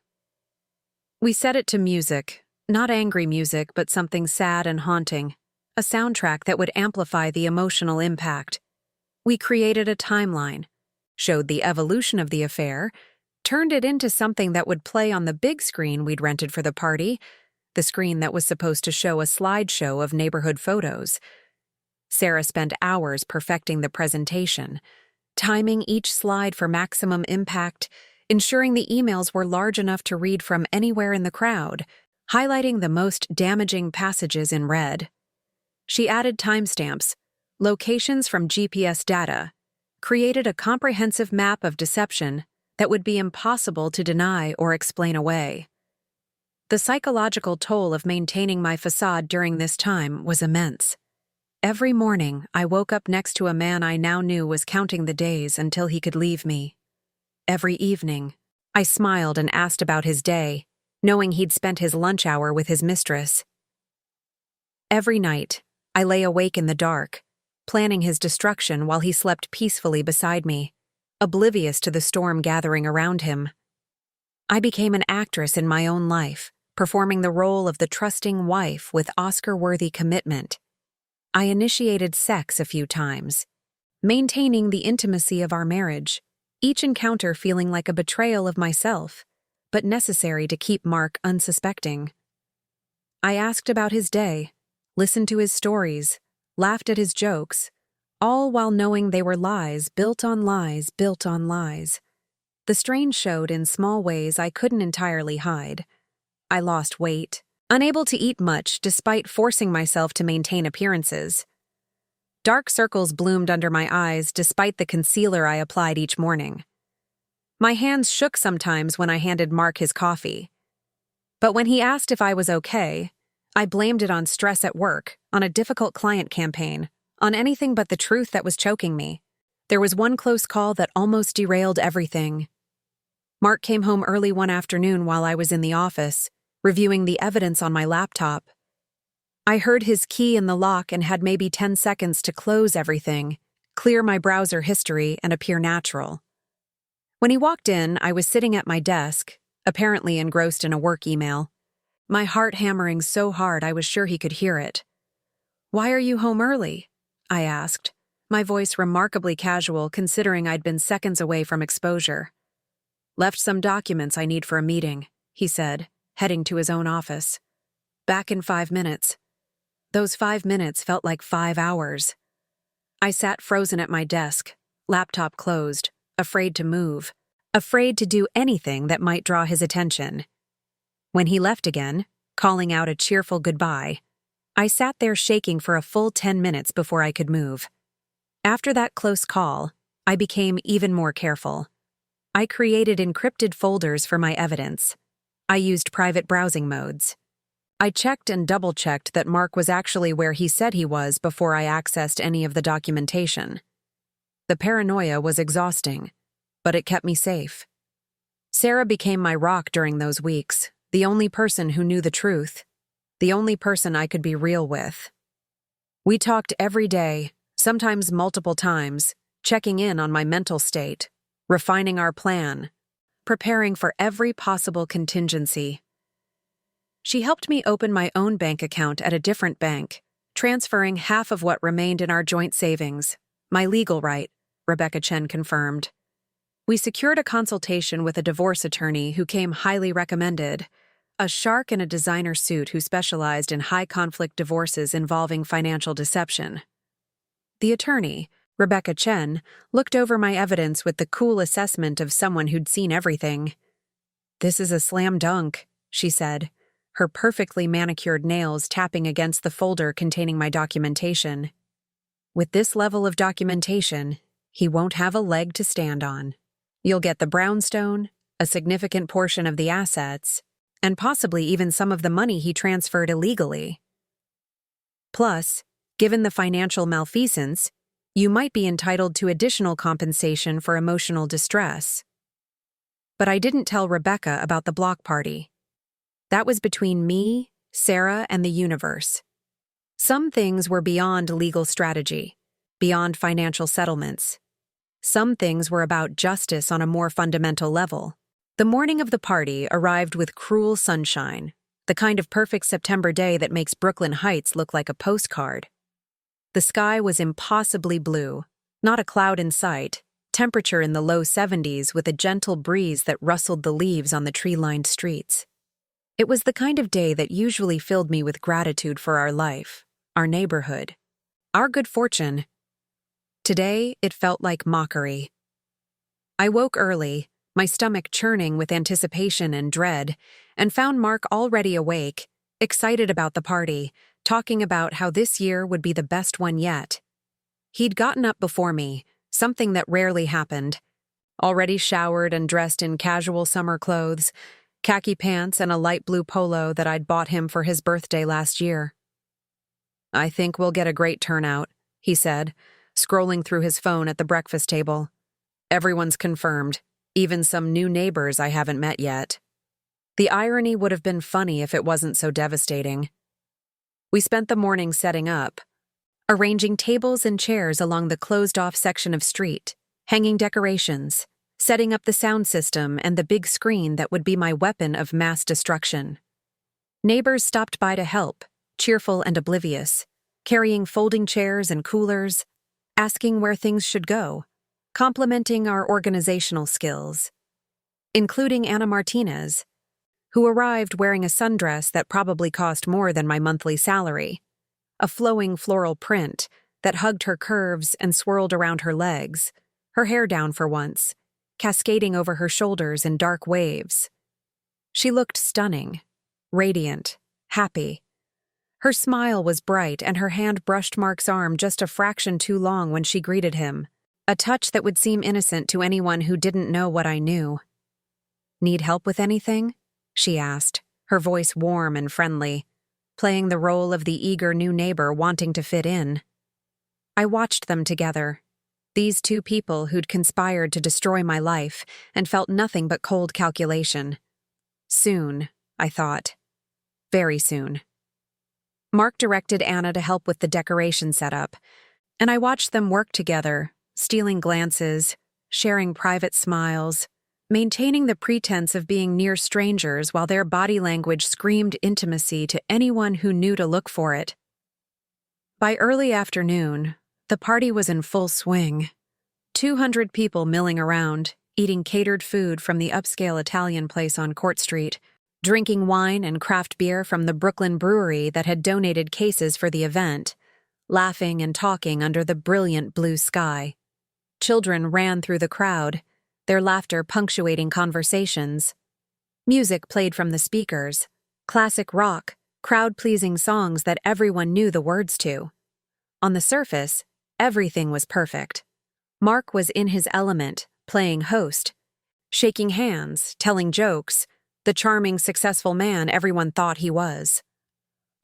We set it to music, Not angry music, but something sad and haunting. A soundtrack that would amplify the emotional impact. We created a timeline, showed the evolution of the affair, turned it into something that would play on the big screen we'd rented for the party, the screen that was supposed to show a slideshow of neighborhood photos. Sarah spent hours perfecting the presentation, timing each slide for maximum impact, ensuring the emails were large enough to read from anywhere in the crowd, highlighting the most damaging passages in red. She added timestamps, locations from GPS data, created a comprehensive map of deception that would be impossible to deny or explain away. The psychological toll of maintaining my facade during this time was immense. Every morning, I woke up next to a man I now knew was counting the days until he could leave me. Every evening, I smiled and asked about his day, knowing he'd spent his lunch hour with his mistress. Every night, I lay awake in the dark, planning his destruction while he slept peacefully beside me, oblivious to the storm gathering around him. I became an actress in my own life, performing the role of the trusting wife with Oscar-worthy commitment. I initiated sex a few times, maintaining the intimacy of our marriage, each encounter feeling like a betrayal of myself, but necessary to keep Mark unsuspecting. I asked about his day, listened to his stories, laughed at his jokes, all while knowing they were lies built on lies built on lies. The strain showed in small ways I couldn't entirely hide. I lost weight, unable to eat much despite forcing myself to maintain appearances. Dark circles bloomed under my eyes despite the concealer I applied each morning. My hands shook sometimes when I handed Mark his coffee. But when he asked if I was okay, I blamed it on stress at work, on a difficult client campaign, on anything but the truth that was choking me. There was one close call that almost derailed everything. Mark came home early one afternoon while I was in the office, reviewing the evidence on my laptop. I heard his key in the lock and had maybe 10 seconds to close everything, clear my browser history, and appear natural. When he walked in, I was sitting at my desk, apparently engrossed in a work email, my heart hammering so hard I was sure he could hear it. "Why are you home early?" I asked, my voice remarkably casual considering I'd been seconds away from exposure. "Left some documents I need for a meeting," he said, heading to his own office. "Back in 5 minutes." Those 5 minutes felt like 5 hours. I sat frozen at my desk, laptop closed, afraid to move, afraid to do anything that might draw his attention. When he left again, calling out a cheerful goodbye, I sat there shaking for a full 10 minutes before I could move. After that close call, I became even more careful. I created encrypted folders for my evidence. I used private browsing modes. I checked and double-checked that Mark was actually where he said he was before I accessed any of the documentation. The paranoia was exhausting, but it kept me safe. Sarah became my rock during those weeks, the only person who knew the truth, the only person I could be real with. We talked every day, sometimes multiple times, checking in on my mental state, refining our plan, preparing for every possible contingency. She helped me open my own bank account at a different bank, transferring half of what remained in our joint savings, my legal right, Rebecca Chen confirmed. We secured a consultation with a divorce attorney who came highly recommended, a shark in a designer suit who specialized in high-conflict divorces involving financial deception. The attorney, Rebecca Chen, looked over my evidence with the cool assessment of someone who'd seen everything. "This is a slam dunk," she said, her perfectly manicured nails tapping against the folder containing my documentation. "With this level of documentation, he won't have a leg to stand on. You'll get the brownstone, a significant portion of the assets, and possibly even some of the money he transferred illegally. Plus, given the financial malfeasance, you might be entitled to additional compensation for emotional distress." But I didn't tell Rebecca about the block party. That was between me, Sarah, and the universe. Some things were beyond legal strategy, beyond financial settlements. Some things were about justice on a more fundamental level. The morning of the party arrived with cruel sunshine, the kind of perfect September day that makes Brooklyn Heights look like a postcard. The sky was impossibly blue, not a cloud in sight, temperature in the low 70s with a gentle breeze that rustled the leaves on the tree-lined streets. It was the kind of day that usually filled me with gratitude for our life, our neighborhood, our good fortune. Today, it felt like mockery. I woke early, my stomach churning with anticipation and dread, and found Mark already awake, excited about the party, talking about how this year would be the best one yet. He'd gotten up before me, something that rarely happened. Already showered and dressed in casual summer clothes, khaki pants and a light blue polo that I'd bought him for his birthday last year. "I think we'll get a great turnout," he said, scrolling through his phone at the breakfast table. "Everyone's confirmed, even some new neighbors I haven't met yet." The irony would have been funny if it wasn't so devastating. We spent the morning setting up, arranging tables and chairs along the closed-off section of street, hanging decorations, setting up the sound system and the big screen that would be my weapon of mass destruction. Neighbors stopped by to help, cheerful and oblivious, carrying folding chairs and coolers, asking where things should go, complimenting our organizational skills, including Anna Martinez, who arrived wearing a sundress that probably cost more than my monthly salary, a flowing floral print that hugged her curves and swirled around her legs, her hair down for once, cascading over her shoulders in dark waves. She looked stunning, radiant, happy. Her smile was bright and her hand brushed Mark's arm just a fraction too long when she greeted him, a touch that would seem innocent to anyone who didn't know what I knew. "Need help with anything?" she asked, her voice warm and friendly, playing the role of the eager new neighbor wanting to fit in. I watched them together, these two people who'd conspired to destroy my life and felt nothing but cold calculation. Soon, I thought. Very soon. Mark directed Anna to help with the decoration setup, and I watched them work together, stealing glances, sharing private smiles, maintaining the pretense of being near strangers while their body language screamed intimacy to anyone who knew to look for it. By early afternoon, the party was in full swing. 200 people milling around, eating catered food from the upscale Italian place on Court Street, drinking wine and craft beer from the Brooklyn brewery that had donated cases for the event, laughing and talking under the brilliant blue sky. Children ran through the crowd, their laughter punctuating conversations. Music played from the speakers, classic rock, crowd-pleasing songs that everyone knew the words to. On the surface, everything was perfect. Mark was in his element, playing host, shaking hands, telling jokes, the charming, successful man everyone thought he was.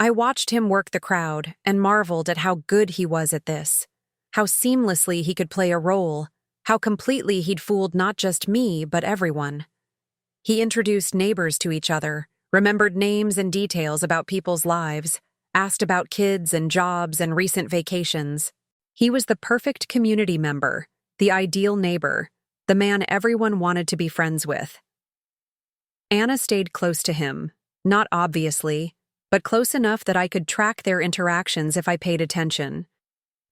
I watched him work the crowd and marveled at how good he was at this, how seamlessly he could play a role, how completely he'd fooled not just me, but everyone. He introduced neighbors to each other, remembered names and details about people's lives, asked about kids and jobs and recent vacations. He was the perfect community member, the ideal neighbor, the man everyone wanted to be friends with. Anna stayed close to him, not obviously, but close enough that I could track their interactions if I paid attention.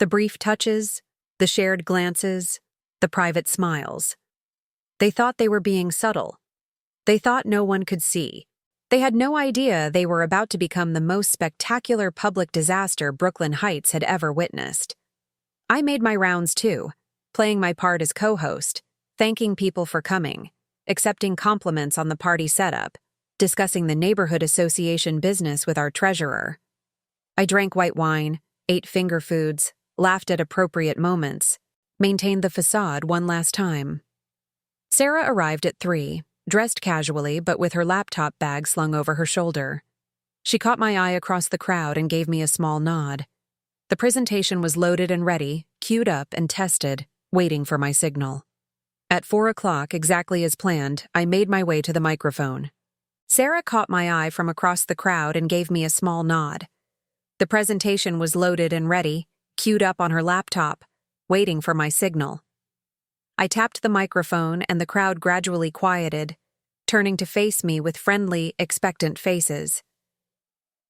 The brief touches, the shared glances, the private smiles. They thought they were being subtle. They thought no one could see. They had no idea they were about to become the most spectacular public disaster Brooklyn Heights had ever witnessed. I made my rounds too, playing my part as co-host, thanking people for coming, accepting compliments on the party setup, discussing the neighborhood association business with our treasurer. I drank white wine, ate finger foods, laughed at appropriate moments, maintained the facade one last time. Sarah arrived at 3, dressed casually but with her laptop bag slung over her shoulder. She caught my eye across the crowd and gave me a small nod. The presentation was loaded and ready, queued up and tested, waiting for my signal. At 4 o'clock, exactly as planned, I made my way to the microphone. Sarah caught my eye from across the crowd and gave me a small nod. The presentation was loaded and ready, queued up on her laptop, waiting for my signal. I tapped the microphone and the crowd gradually quieted, turning to face me with friendly, expectant faces.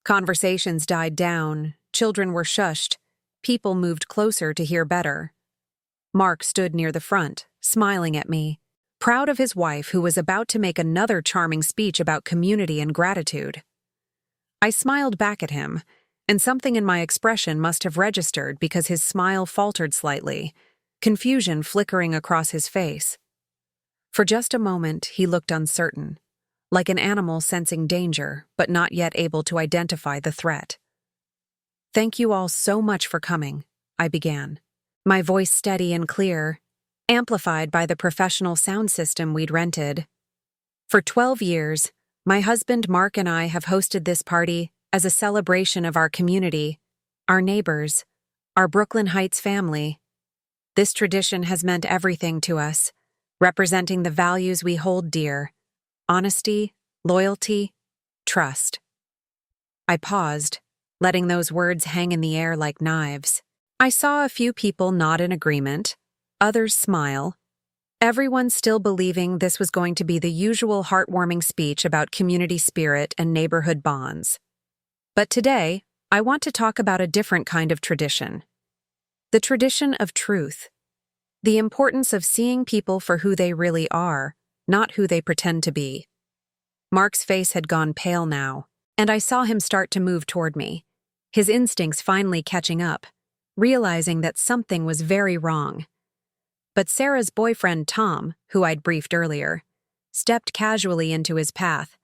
Conversations died down, children were shushed, people moved closer to hear better. Mark stood near the front, smiling at me, proud of his wife who was about to make another charming speech about community and gratitude. I smiled back at him, and something in my expression must have registered because his smile faltered slightly, confusion flickering across his face. For just a moment, he looked uncertain, like an animal sensing danger but not yet able to identify the threat. "Thank you all so much for coming," I began, my voice steady and clear, amplified by the professional sound system we'd rented. For 12 years, my husband Mark and I have hosted this party as a celebration of our community, our neighbors, our Brooklyn Heights family. This tradition has meant everything to us, representing the values we hold dear: honesty, loyalty, trust. I paused, letting those words hang in the air like knives. I saw a few people nod in agreement, others smile, everyone still believing this was going to be the usual heartwarming speech about community spirit and neighborhood bonds. But today, I want to talk about a different kind of tradition. The tradition of truth. The importance of seeing people for who they really are, not who they pretend to be. Mark's face had gone pale now, and I saw him start to move toward me, his instincts finally catching up, realizing that something was very wrong. But Sarah's boyfriend, Tom, who I'd briefed earlier, stepped casually into his path,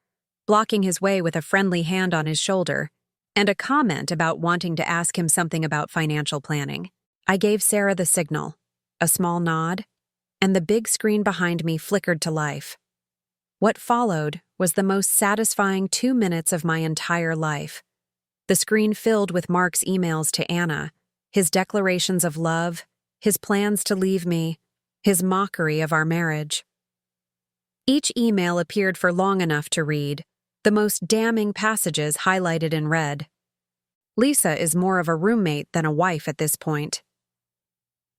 blocking his way with a friendly hand on his shoulder and a comment about wanting to ask him something about financial planning. I gave Sarah the signal, a small nod, and the big screen behind me flickered to life. What followed was the most satisfying 2 minutes of my entire life. The screen filled with Mark's emails to Anna, his declarations of love, his plans to leave me, his mockery of our marriage. Each email appeared for long enough to read, the most damning passages highlighted in red. Lisa is more of a roommate than a wife at this point.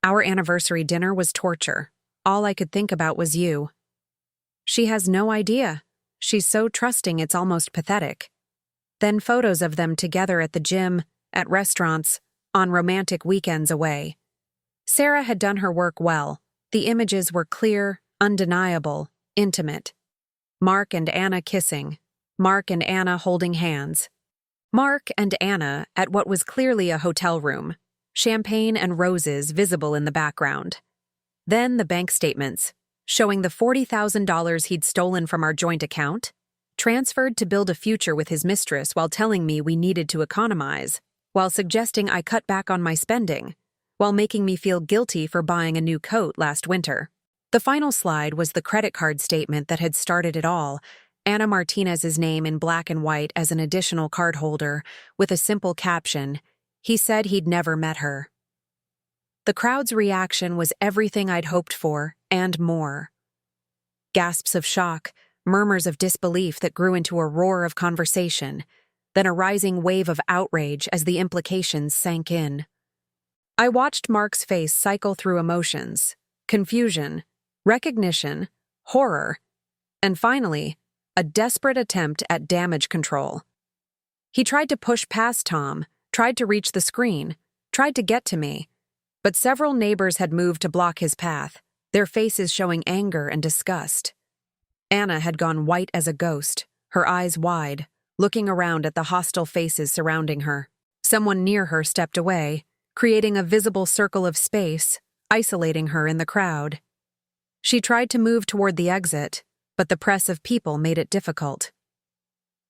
Our anniversary dinner was torture. All I could think about was you. She has no idea. She's so trusting it's almost pathetic. Then photos of them together at the gym, at restaurants, on romantic weekends away. Sarah had done her work well. The images were clear, undeniable, intimate. Mark and Anna kissing. Mark and Anna holding hands. Mark and Anna at what was clearly a hotel room. Champagne and roses visible in the background. Then the bank statements, showing the $40,000 he'd stolen from our joint account, transferred to build a future with his mistress while telling me we needed to economize, while suggesting I cut back on my spending, while making me feel guilty for buying a new coat last winter. The final slide was the credit card statement that had started it all, Anna Martinez's name in black and white as an additional cardholder, with a simple caption, "He said he'd never met her." The crowd's reaction was everything I'd hoped for, and more. Gasps of shock, murmurs of disbelief that grew into a roar of conversation, then a rising wave of outrage as the implications sank in. I watched Mark's face cycle through emotions, confusion, recognition, horror, and finally, a desperate attempt at damage control. He tried to push past Tom, tried to reach the screen, tried to get to me, but several neighbors had moved to block his path, their faces showing anger and disgust. Anna had gone white as a ghost, her eyes wide, looking around at the hostile faces surrounding her. Someone near her stepped away, creating a visible circle of space, isolating her in the crowd. She tried to move toward the exit, but the press of people made it difficult.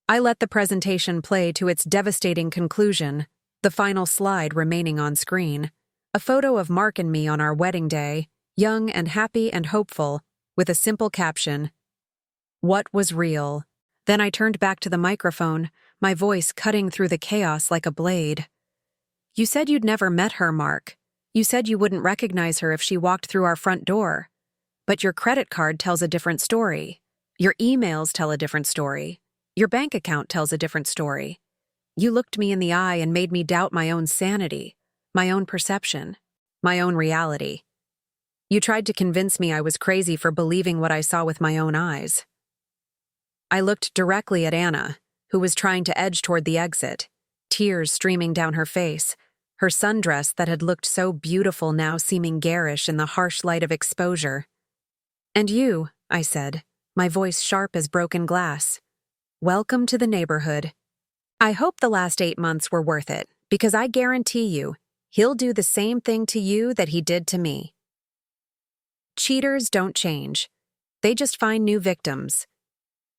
I let the presentation play to its devastating conclusion, the final slide remaining on screen, a photo of Mark and me on our wedding day, young and happy and hopeful, with a simple caption, "What was real?" Then I turned back to the microphone, my voice cutting through the chaos like a blade. "You said you'd never met her, Mark. You said you wouldn't recognize her if she walked through our front door. But your credit card tells a different story. Your emails tell a different story. Your bank account tells a different story. You looked me in the eye and made me doubt my own sanity, my own perception, my own reality. You tried to convince me I was crazy for believing what I saw with my own eyes." I looked directly at Anna, who was trying to edge toward the exit, tears streaming down her face, her sundress that had looked so beautiful now seeming garish in the harsh light of exposure. "And you," I said, my voice sharp as broken glass. "Welcome to the neighborhood. I hope the last 8 months were worth it, because I guarantee you, he'll do the same thing to you that he did to me." Cheaters don't change. They just find new victims.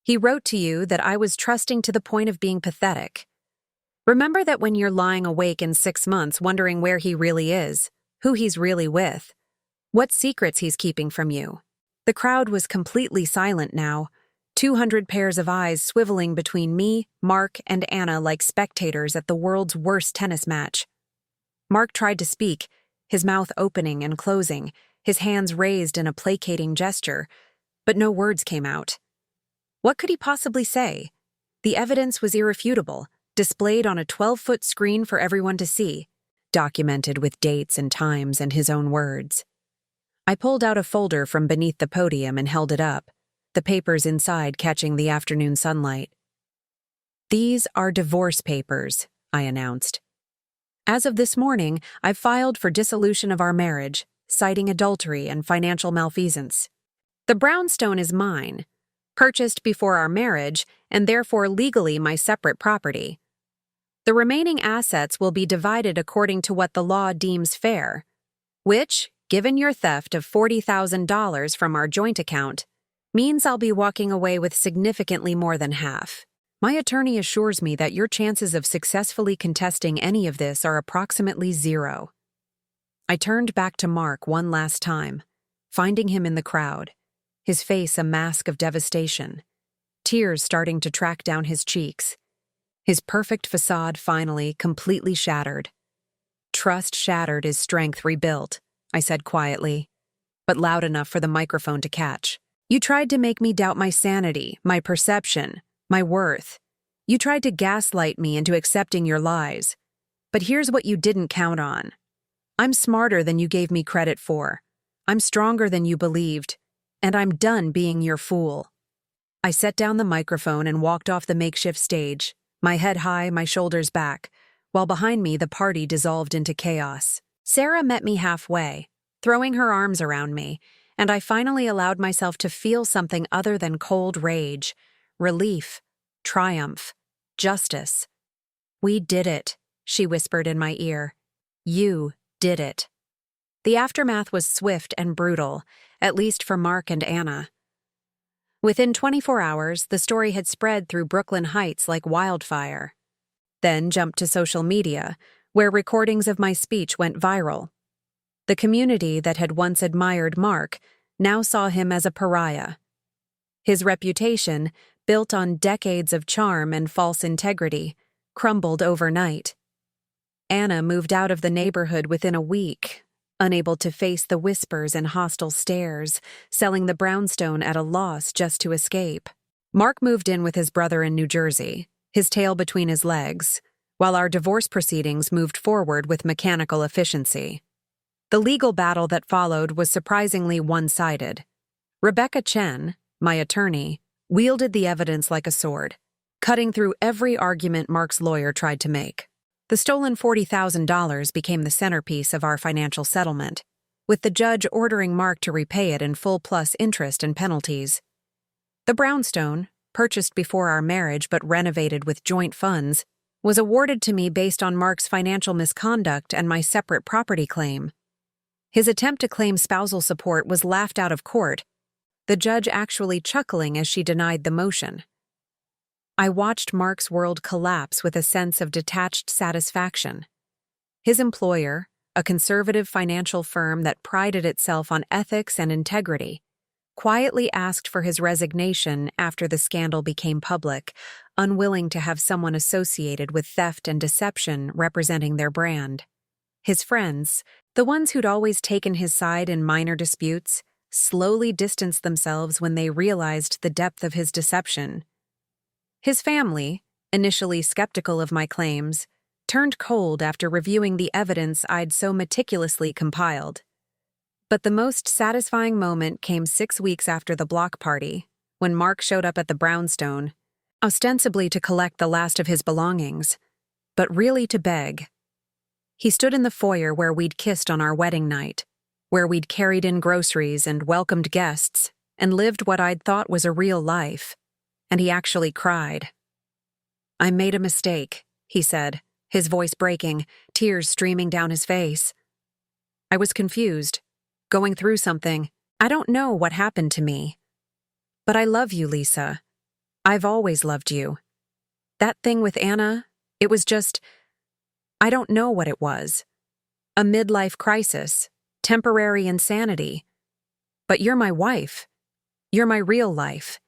He wrote to you that I was trusting to the point of being pathetic. Remember that when you're lying awake in 6 months wondering where he really is, who he's really with, what secrets he's keeping from you. The crowd was completely silent now, 200 pairs of eyes swiveling between me, Mark, and Anna like spectators at the world's worst tennis match. Mark tried to speak, his mouth opening and closing, his hands raised in a placating gesture, but no words came out. What could he possibly say? The evidence was irrefutable, displayed on a 12-foot screen for everyone to see, documented with dates and times and his own words. I pulled out a folder from beneath the podium and held it up, the papers inside catching the afternoon sunlight. "These are divorce papers," I announced. "As of this morning, I've filed for dissolution of our marriage, citing adultery and financial malfeasance. The brownstone is mine, purchased before our marriage, and therefore legally my separate property. The remaining assets will be divided according to what the law deems fair, which, given your theft of $40,000 from our joint account, means I'll be walking away with significantly more than half. My attorney assures me that your chances of successfully contesting any of this are approximately 0. I turned back to Mark one last time, finding him in the crowd, his face a mask of devastation, tears starting to track down his cheeks. His perfect facade finally completely shattered. "Trust shattered is strength rebuilt," I said quietly, but loud enough for the microphone to catch. "You tried to make me doubt my sanity, my perception, my worth. You tried to gaslight me into accepting your lies. But here's what you didn't count on. I'm smarter than you gave me credit for. I'm stronger than you believed. And I'm done being your fool." I set down the microphone and walked off the makeshift stage, my head high, my shoulders back, while behind me the party dissolved into chaos. Sarah met me halfway, throwing her arms around me, and I finally allowed myself to feel something other than cold rage, relief, triumph, justice. "We did it," she whispered in my ear. "You did it." The aftermath was swift and brutal, at least for Mark and Anna. Within 24 hours, the story had spread through Brooklyn Heights like wildfire. Then jumped to social media, where recordings of my speech went viral. The community that had once admired Mark now saw him as a pariah. His reputation, built on decades of charm and false integrity, crumbled overnight. Anna moved out of the neighborhood within a week, unable to face the whispers and hostile stares, selling the brownstone at a loss just to escape. Mark moved in with his brother in New Jersey, his tail between his legs, while our divorce proceedings moved forward with mechanical efficiency. The legal battle that followed was surprisingly one-sided. Rebecca Chen, my attorney, wielded the evidence like a sword, cutting through every argument Mark's lawyer tried to make. The stolen $40,000 became the centerpiece of our financial settlement, with the judge ordering Mark to repay it in full plus interest and penalties. The brownstone, purchased before our marriage but renovated with joint funds, was awarded to me based on Mark's financial misconduct and my separate property claim. His attempt to claim spousal support was laughed out of court, the judge actually chuckling as she denied the motion. I watched Mark's world collapse with a sense of detached satisfaction. His employer, a conservative financial firm that prided itself on ethics and integrity, quietly asked for his resignation after the scandal became public, unwilling to have someone associated with theft and deception representing their brand. His friends, the ones who'd always taken his side in minor disputes, slowly distanced themselves when they realized the depth of his deception. His family, initially skeptical of my claims, turned cold after reviewing the evidence I'd so meticulously compiled. But the most satisfying moment came 6 weeks after the block party, when Mark showed up at the brownstone. ostensibly to collect the last of his belongings, but really to beg. He stood in the foyer where we'd kissed on our wedding night, where we'd carried in groceries and welcomed guests and lived what I'd thought was a real life, and he actually cried. "I made a mistake," he said, his voice breaking, tears streaming down his face. I was confused, going through something. I don't know what happened to me. But I love you, Lisa. I've always loved you. That thing with Anna, it was just, I don't know what it was. A midlife crisis, temporary insanity. But you're my wife. You're my real life.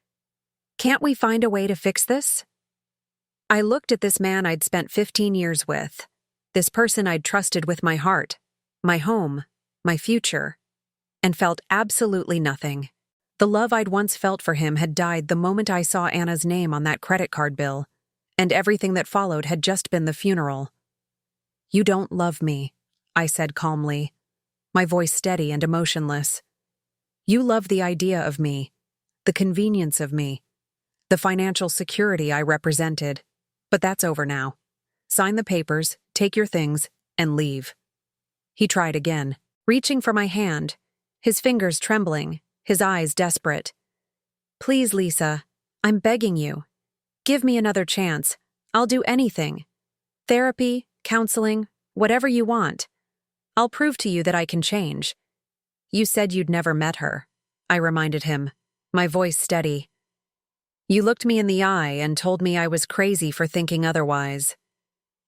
Can't we find a way to fix this? I looked at this man I'd spent 15 years with, this person I'd trusted with my heart, my home, my future, and felt absolutely nothing. The love I'd once felt for him had died the moment I saw Anna's name on that credit card bill, and everything that followed had just been the funeral. "You don't love me," I said calmly, my voice steady and emotionless. "You love the idea of me, the convenience of me, the financial security I represented. But that's over now. Sign the papers, take your things, and leave." He tried again, reaching for my hand, his fingers trembling, his eyes desperate. "Please, Lisa, I'm begging you. Give me another chance. I'll do anything. Therapy, counseling, whatever you want. I'll prove to you that I can change." "You said you'd never met her," I reminded him, my voice steady. "You looked me in the eye and told me I was crazy for thinking otherwise.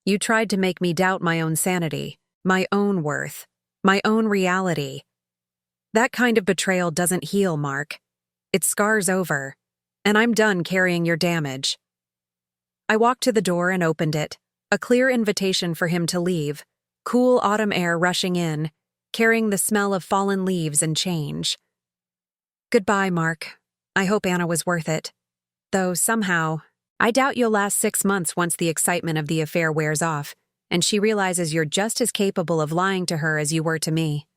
You tried to make me doubt my own sanity, my own worth, my own reality. That kind of betrayal doesn't heal, Mark. It scars over, and I'm done carrying your damage." I walked to the door and opened it, a clear invitation for him to leave, cool autumn air rushing in, carrying the smell of fallen leaves and change. "Goodbye, Mark. I hope Anna was worth it. Though somehow, I doubt you'll last 6 months once the excitement of the affair wears off, and she realizes you're just as capable of lying to her as you were to me."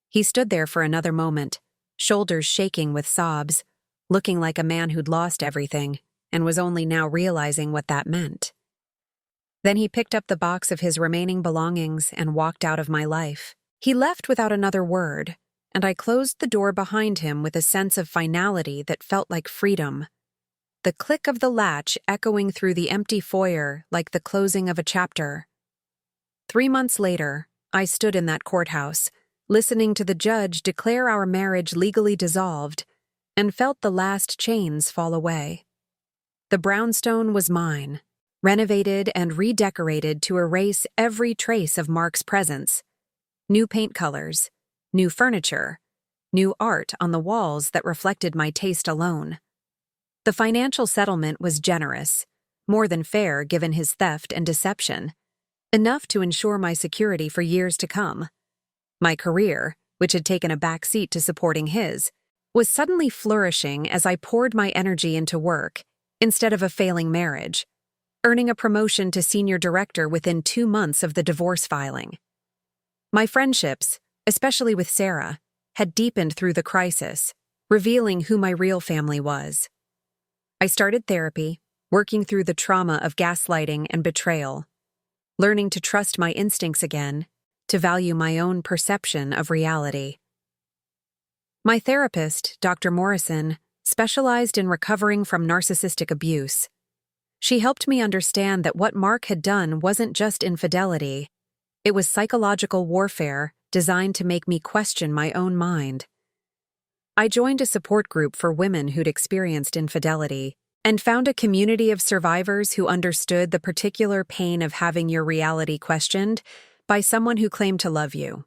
He stood there for another moment, shoulders shaking with sobs, looking like a man who'd lost everything and was only now realizing what that meant. Then he picked up the box of his remaining belongings and walked out of my life. He left without another word, and I closed the door behind him with a sense of finality that felt like freedom. The click of the latch echoing through the empty foyer like the closing of a chapter. 3 months later, I stood in that courthouse, listening to the judge declare our marriage legally dissolved, and felt the last chains fall away. The brownstone was mine, renovated and redecorated to erase every trace of Mark's presence. New paint colors, new furniture, new art on the walls that reflected my taste alone. The financial settlement was generous, more than fair given his theft and deception, enough to ensure my security for years to come. My career, which had taken a back seat to supporting his, was suddenly flourishing as I poured my energy into work, instead of a failing marriage, earning a promotion to senior director within 2 months of the divorce filing. My friendships, especially with Sarah, had deepened through the crisis, revealing who my real family was. I started therapy, working through the trauma of gaslighting and betrayal, learning to trust my instincts again, to value my own perception of reality. My therapist, Dr. Morrison, specialized in recovering from narcissistic abuse. She helped me understand that what Mark had done wasn't just infidelity. It was psychological warfare designed to make me question my own mind. I joined a support group for women who'd experienced infidelity and found a community of survivors who understood the particular pain of having your reality questioned by someone who claimed to love you.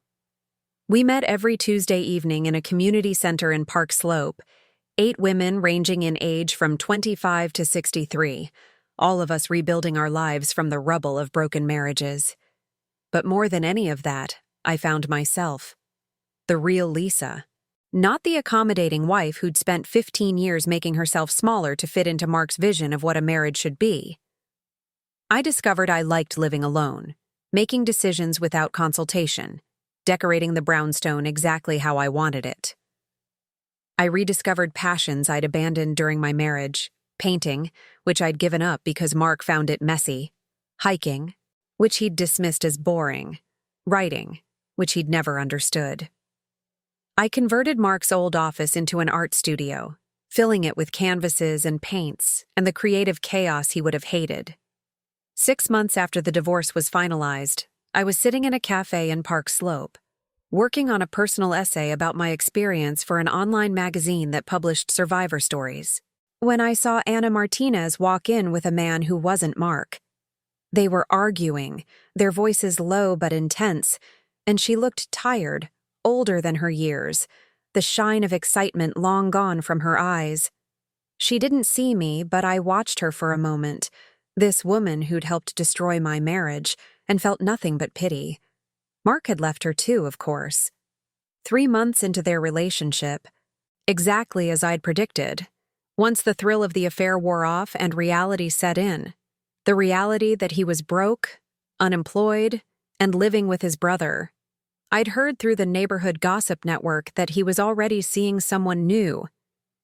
We met every Tuesday evening in a community center in Park Slope, 8 women ranging in age from 25 to 63, all of us rebuilding our lives from the rubble of broken marriages. But more than any of that, I found myself. The real Lisa. Not the accommodating wife who'd spent 15 years making herself smaller to fit into Mark's vision of what a marriage should be. I discovered I liked living alone, making decisions without consultation, decorating the brownstone exactly how I wanted it. I rediscovered passions I'd abandoned during my marriage, painting, which I'd given up because Mark found it messy, hiking, which he'd dismissed as boring, writing, which he'd never understood. I converted Mark's old office into an art studio, filling it with canvases and paints and the creative chaos he would have hated. 6 months after the divorce was finalized, I was sitting in a cafe in Park Slope, working on a personal essay about my experience for an online magazine that published survivor stories, when I saw Anna Martinez walk in with a man who wasn't Mark. They were arguing, their voices low but intense, and she looked tired, older than her years, the shine of excitement long gone from her eyes. She didn't see me, but I watched her for a moment, this woman who'd helped destroy my marriage, and felt nothing but pity. Mark had left her too, of course. 3 months into their relationship, exactly as I'd predicted, once the thrill of the affair wore off and reality set in, the reality that he was broke, unemployed, and living with his brother. I'd heard through the neighborhood gossip network that he was already seeing someone new,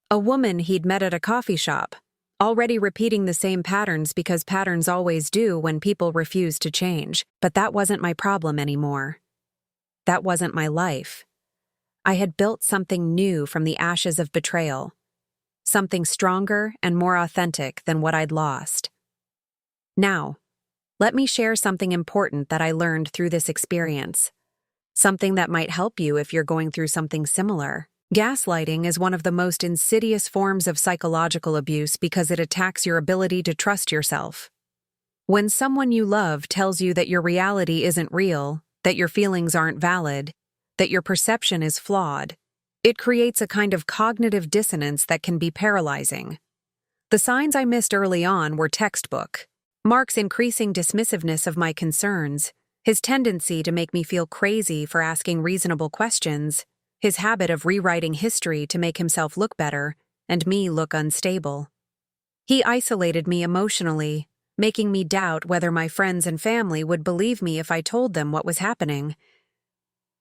a woman he'd met at a coffee shop, already repeating the same patterns because patterns always do when people refuse to change. But that wasn't my problem anymore. That wasn't my life. I had built something new from the ashes of betrayal, something stronger and more authentic than what I'd lost. Now, let me share something important that I learned through this experience, something that might help you if you're going through something similar. Gaslighting is one of the most insidious forms of psychological abuse because it attacks your ability to trust yourself. When someone you love tells you that your reality isn't real, that your feelings aren't valid, that your perception is flawed, it creates a kind of cognitive dissonance that can be paralyzing. The signs I missed early on were textbook. Mark's increasing dismissiveness of my concerns, his tendency to make me feel crazy for asking reasonable questions, his habit of rewriting history to make himself look better and me look unstable. He isolated me emotionally, making me doubt whether my friends and family would believe me if I told them what was happening.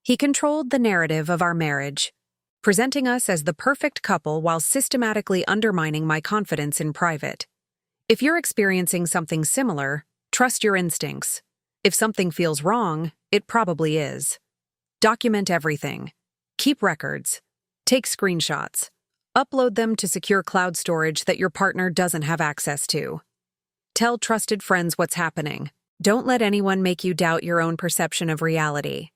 He controlled the narrative of our marriage, presenting us as the perfect couple while systematically undermining my confidence in private. If you're experiencing something similar, trust your instincts. If something feels wrong, it probably is. Document everything. Keep records. Take screenshots. Upload them to secure cloud storage that your partner doesn't have access to. Tell trusted friends what's happening. Don't let anyone make you doubt your own perception of reality.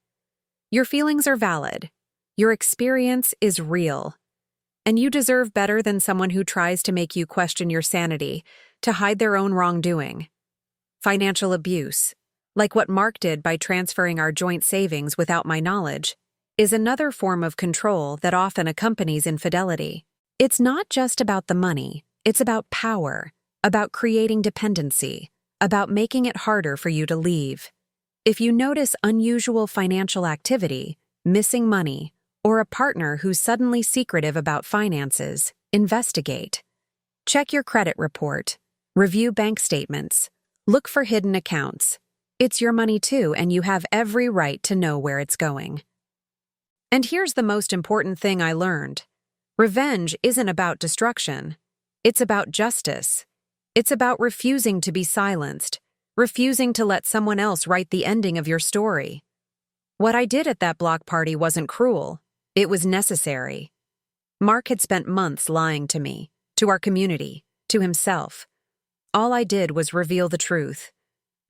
Your feelings are valid. Your experience is real. And you deserve better than someone who tries to make you question your sanity, to hide their own wrongdoing. Financial abuse, like what Mark did by transferring our joint savings without my knowledge, is another form of control that often accompanies infidelity. It's not just about the money, it's about power, about creating dependency, about making it harder for you to leave. If you notice unusual financial activity, missing money, or a partner who's suddenly secretive about finances, investigate. Check your credit report. Review bank statements. Look for hidden accounts. It's your money too, and you have every right to know where it's going. And here's the most important thing I learned. Revenge isn't about destruction. It's about justice. It's about refusing to be silenced, refusing to let someone else write the ending of your story. What I did at that block party wasn't cruel. It was necessary. Mark had spent months lying to me, to our community, to himself. All I did was reveal the truth.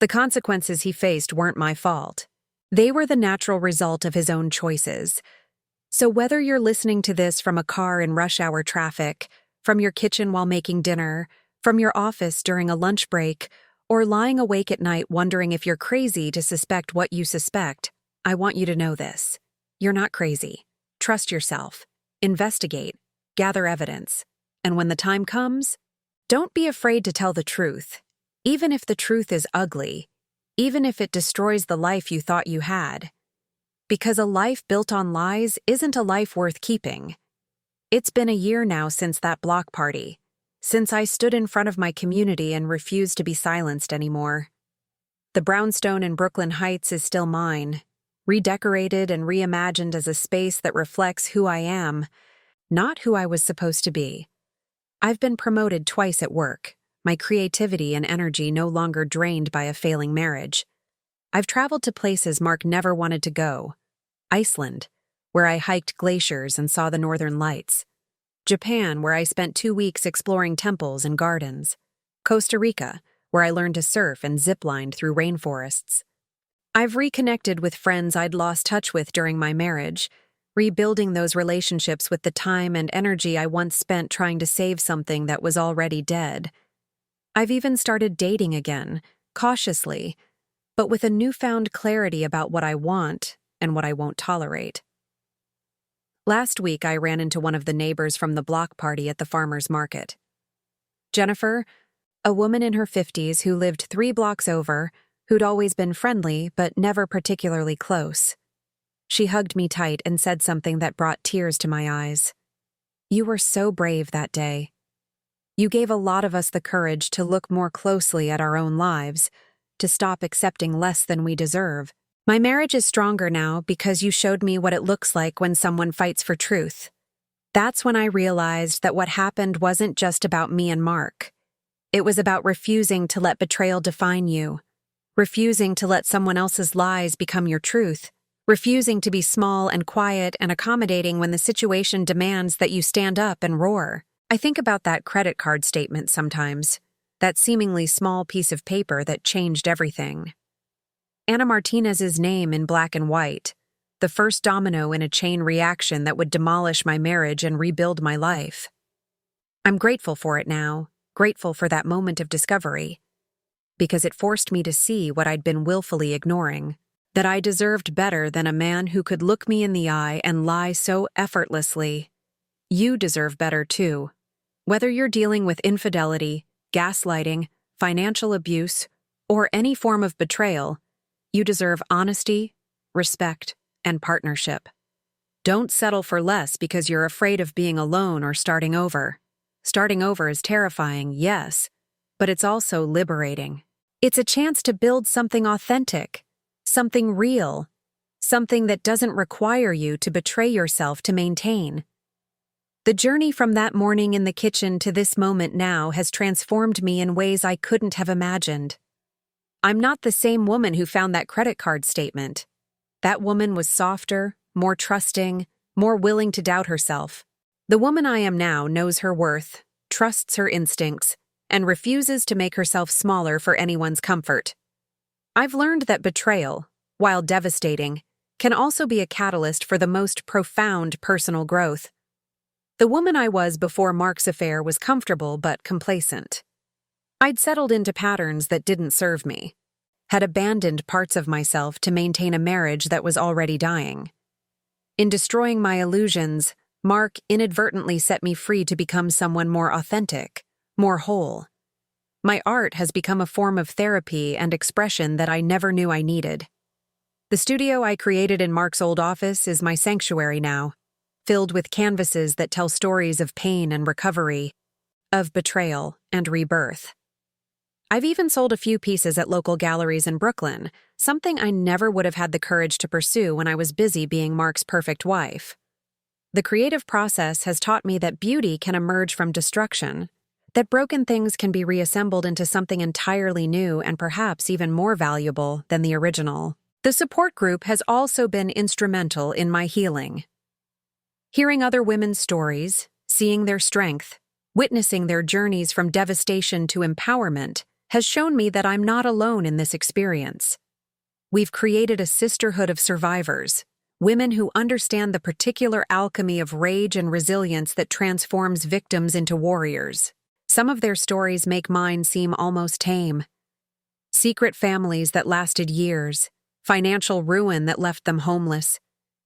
The consequences he faced weren't my fault. They were the natural result of his own choices. So whether you're listening to this from a car in rush hour traffic, from your kitchen while making dinner, from your office during a lunch break, or lying awake at night wondering if you're crazy to suspect what you suspect, I want you to know this. You're not crazy. Trust yourself. Investigate. Gather evidence. And when the time comes, don't be afraid to tell the truth. Even if the truth is ugly, even if it destroys the life you thought you had. Because a life built on lies isn't a life worth keeping. It's been a year now since that block party, since I stood in front of my community and refused to be silenced anymore. The brownstone in Brooklyn Heights is still mine, redecorated and reimagined as a space that reflects who I am, not who I was supposed to be. I've been promoted twice at work, my creativity and energy no longer drained by a failing marriage. I've traveled to places Mark never wanted to go. Iceland, where I hiked glaciers and saw the northern lights. Japan, where I spent 2 weeks exploring temples and gardens. Costa Rica, where I learned to surf and ziplined through rainforests. I've reconnected with friends I'd lost touch with during my marriage, rebuilding those relationships with the time and energy I once spent trying to save something that was already dead. I've even started dating again, cautiously, but with a newfound clarity about what I want and what I won't tolerate. Last week, I ran into one of the neighbors from the block party at the farmer's market. Jennifer, a woman in her 50s who lived 3 blocks over, who'd always been friendly but never particularly close. She hugged me tight and said something that brought tears to my eyes. "You were so brave that day. You gave a lot of us the courage to look more closely at our own lives, to stop accepting less than we deserve. My marriage is stronger now because you showed me what it looks like when someone fights for truth." That's when I realized that what happened wasn't just about me and Mark. It was about refusing to let betrayal define you, refusing to let someone else's lies become your truth, refusing to be small and quiet and accommodating when the situation demands that you stand up and roar. I think about that credit card statement sometimes, that seemingly small piece of paper that changed everything. Ana Martinez's name in black and white, the first domino in a chain reaction that would demolish my marriage and rebuild my life. I'm grateful for it now, grateful for that moment of discovery, because it forced me to see what I'd been willfully ignoring, that I deserved better than a man who could look me in the eye and lie so effortlessly. You deserve better too. Whether you're dealing with infidelity, gaslighting, financial abuse, or any form of betrayal, you deserve honesty, respect, and partnership. Don't settle for less because you're afraid of being alone or starting over. Starting over is terrifying, yes, but it's also liberating. It's a chance to build something authentic, something real, something that doesn't require you to betray yourself to maintain. The journey from that morning in the kitchen to this moment now has transformed me in ways I couldn't have imagined. I'm not the same woman who found that credit card statement. That woman was softer, more trusting, more willing to doubt herself. The woman I am now knows her worth, trusts her instincts, and refuses to make herself smaller for anyone's comfort. I've learned that betrayal, while devastating, can also be a catalyst for the most profound personal growth. The woman I was before Mark's affair was comfortable but complacent. I'd settled into patterns that didn't serve me, had abandoned parts of myself to maintain a marriage that was already dying. In destroying my illusions, Mark inadvertently set me free to become someone more authentic, more whole. My art has become a form of therapy and expression that I never knew I needed. The studio I created in Mark's old office is my sanctuary now, filled with canvases that tell stories of pain and recovery, of betrayal and rebirth. I've even sold a few pieces at local galleries in Brooklyn, something I never would have had the courage to pursue when I was busy being Mark's perfect wife. The creative process has taught me that beauty can emerge from destruction, that broken things can be reassembled into something entirely new and perhaps even more valuable than the original. The support group has also been instrumental in my healing. Hearing other women's stories, seeing their strength, witnessing their journeys from devastation to empowerment has shown me that I'm not alone in this experience. We've created a sisterhood of survivors, women who understand the particular alchemy of rage and resilience that transforms victims into warriors. Some of their stories make mine seem almost tame. Secret families that lasted years, financial ruin that left them homeless,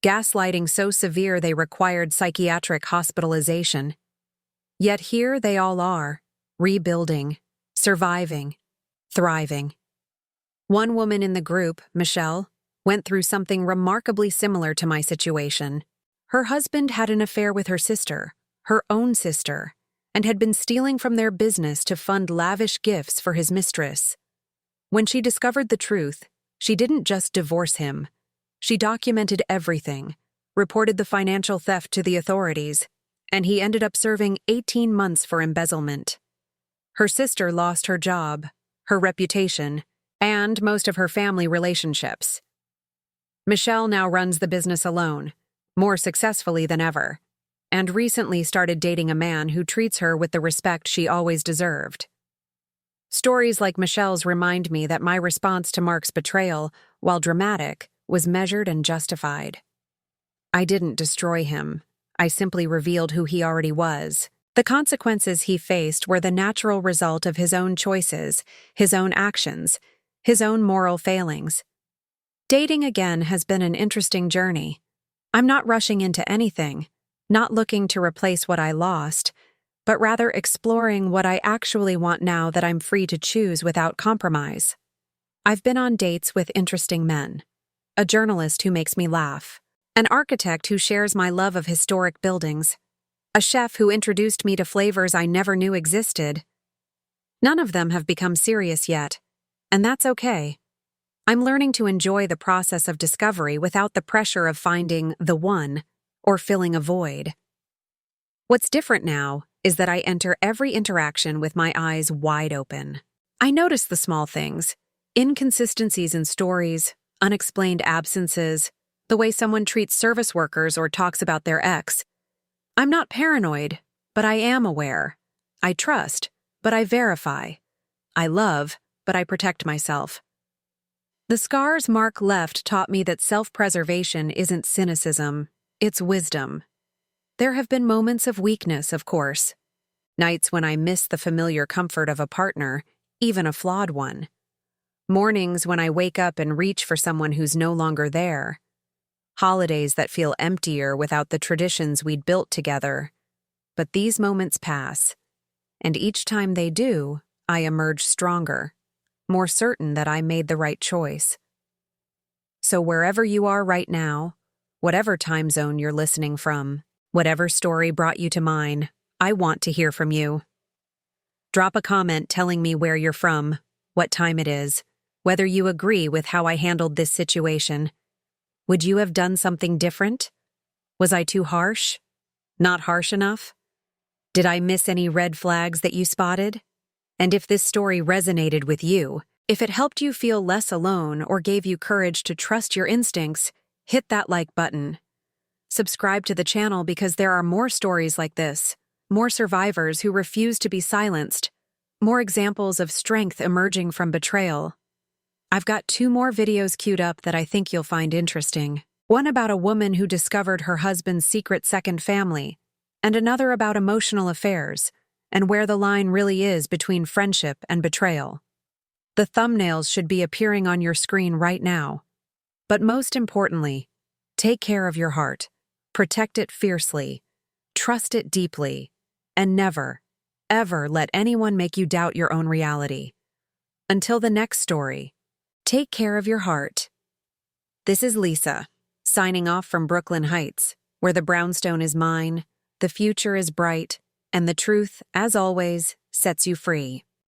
gaslighting so severe they required psychiatric hospitalization. Yet here they all are, rebuilding, surviving, thriving. One woman in the group, Michelle, went through something remarkably similar to my situation. Her husband had an affair with her sister, her own sister, and had been stealing from their business to fund lavish gifts for his mistress. When she discovered the truth, she didn't just divorce him. She documented everything, reported the financial theft to the authorities, and he ended up serving 18 months for embezzlement. Her sister lost her job, her reputation, and most of her family relationships. Michelle now runs the business alone, more successfully than ever, and recently started dating a man who treats her with the respect she always deserved. Stories like Michelle's remind me that my response to Mark's betrayal, while dramatic, was measured and justified. I didn't destroy him. I simply revealed who he already was. The consequences he faced were the natural result of his own choices, his own actions, his own moral failings. Dating again has been an interesting journey. I'm not rushing into anything, not looking to replace what I lost, but rather exploring what I actually want now that I'm free to choose without compromise. I've been on dates with interesting men, a journalist who makes me laugh, an architect who shares my love of historic buildings, a chef who introduced me to flavors I never knew existed. None of them have become serious yet, and that's okay. I'm learning to enjoy the process of discovery without the pressure of finding the one or filling a void. What's different now is that I enter every interaction with my eyes wide open. I notice the small things, inconsistencies in stories, unexplained absences, the way someone treats service workers or talks about their ex. I'm not paranoid, but I am aware. I trust, but I verify. I love, but I protect myself. The scars Mark left taught me that self-preservation isn't cynicism, it's wisdom. There have been moments of weakness, of course. Nights when I miss the familiar comfort of a partner, even a flawed one. Mornings when I wake up and reach for someone who's no longer there. Holidays that feel emptier without the traditions we'd built together. But these moments pass, and each time they do, I emerge stronger, more certain that I made the right choice. So wherever you are right now, whatever time zone you're listening from, whatever story brought you to mine, I want to hear from you. Drop a comment telling me where you're from, what time it is, whether you agree with how I handled this situation. Would you have done something different? Was I too harsh? Not harsh enough? Did I miss any red flags that you spotted? And if this story resonated with you, if it helped you feel less alone or gave you courage to trust your instincts, hit that like button. Subscribe to the channel because there are more stories like this, more survivors who refuse to be silenced, more examples of strength emerging from betrayal. I've got 2 more videos queued up that I think you'll find interesting. One about a woman who discovered her husband's secret second family, and another about emotional affairs, and where the line really is between friendship and betrayal. The thumbnails should be appearing on your screen right now. But most importantly, take care of your heart, protect it fiercely, trust it deeply, and never, ever let anyone make you doubt your own reality. Until the next story, take care of your heart. This is Lisa, signing off from Brooklyn Heights, where the brownstone is mine, the future is bright, and the truth, as always, sets you free.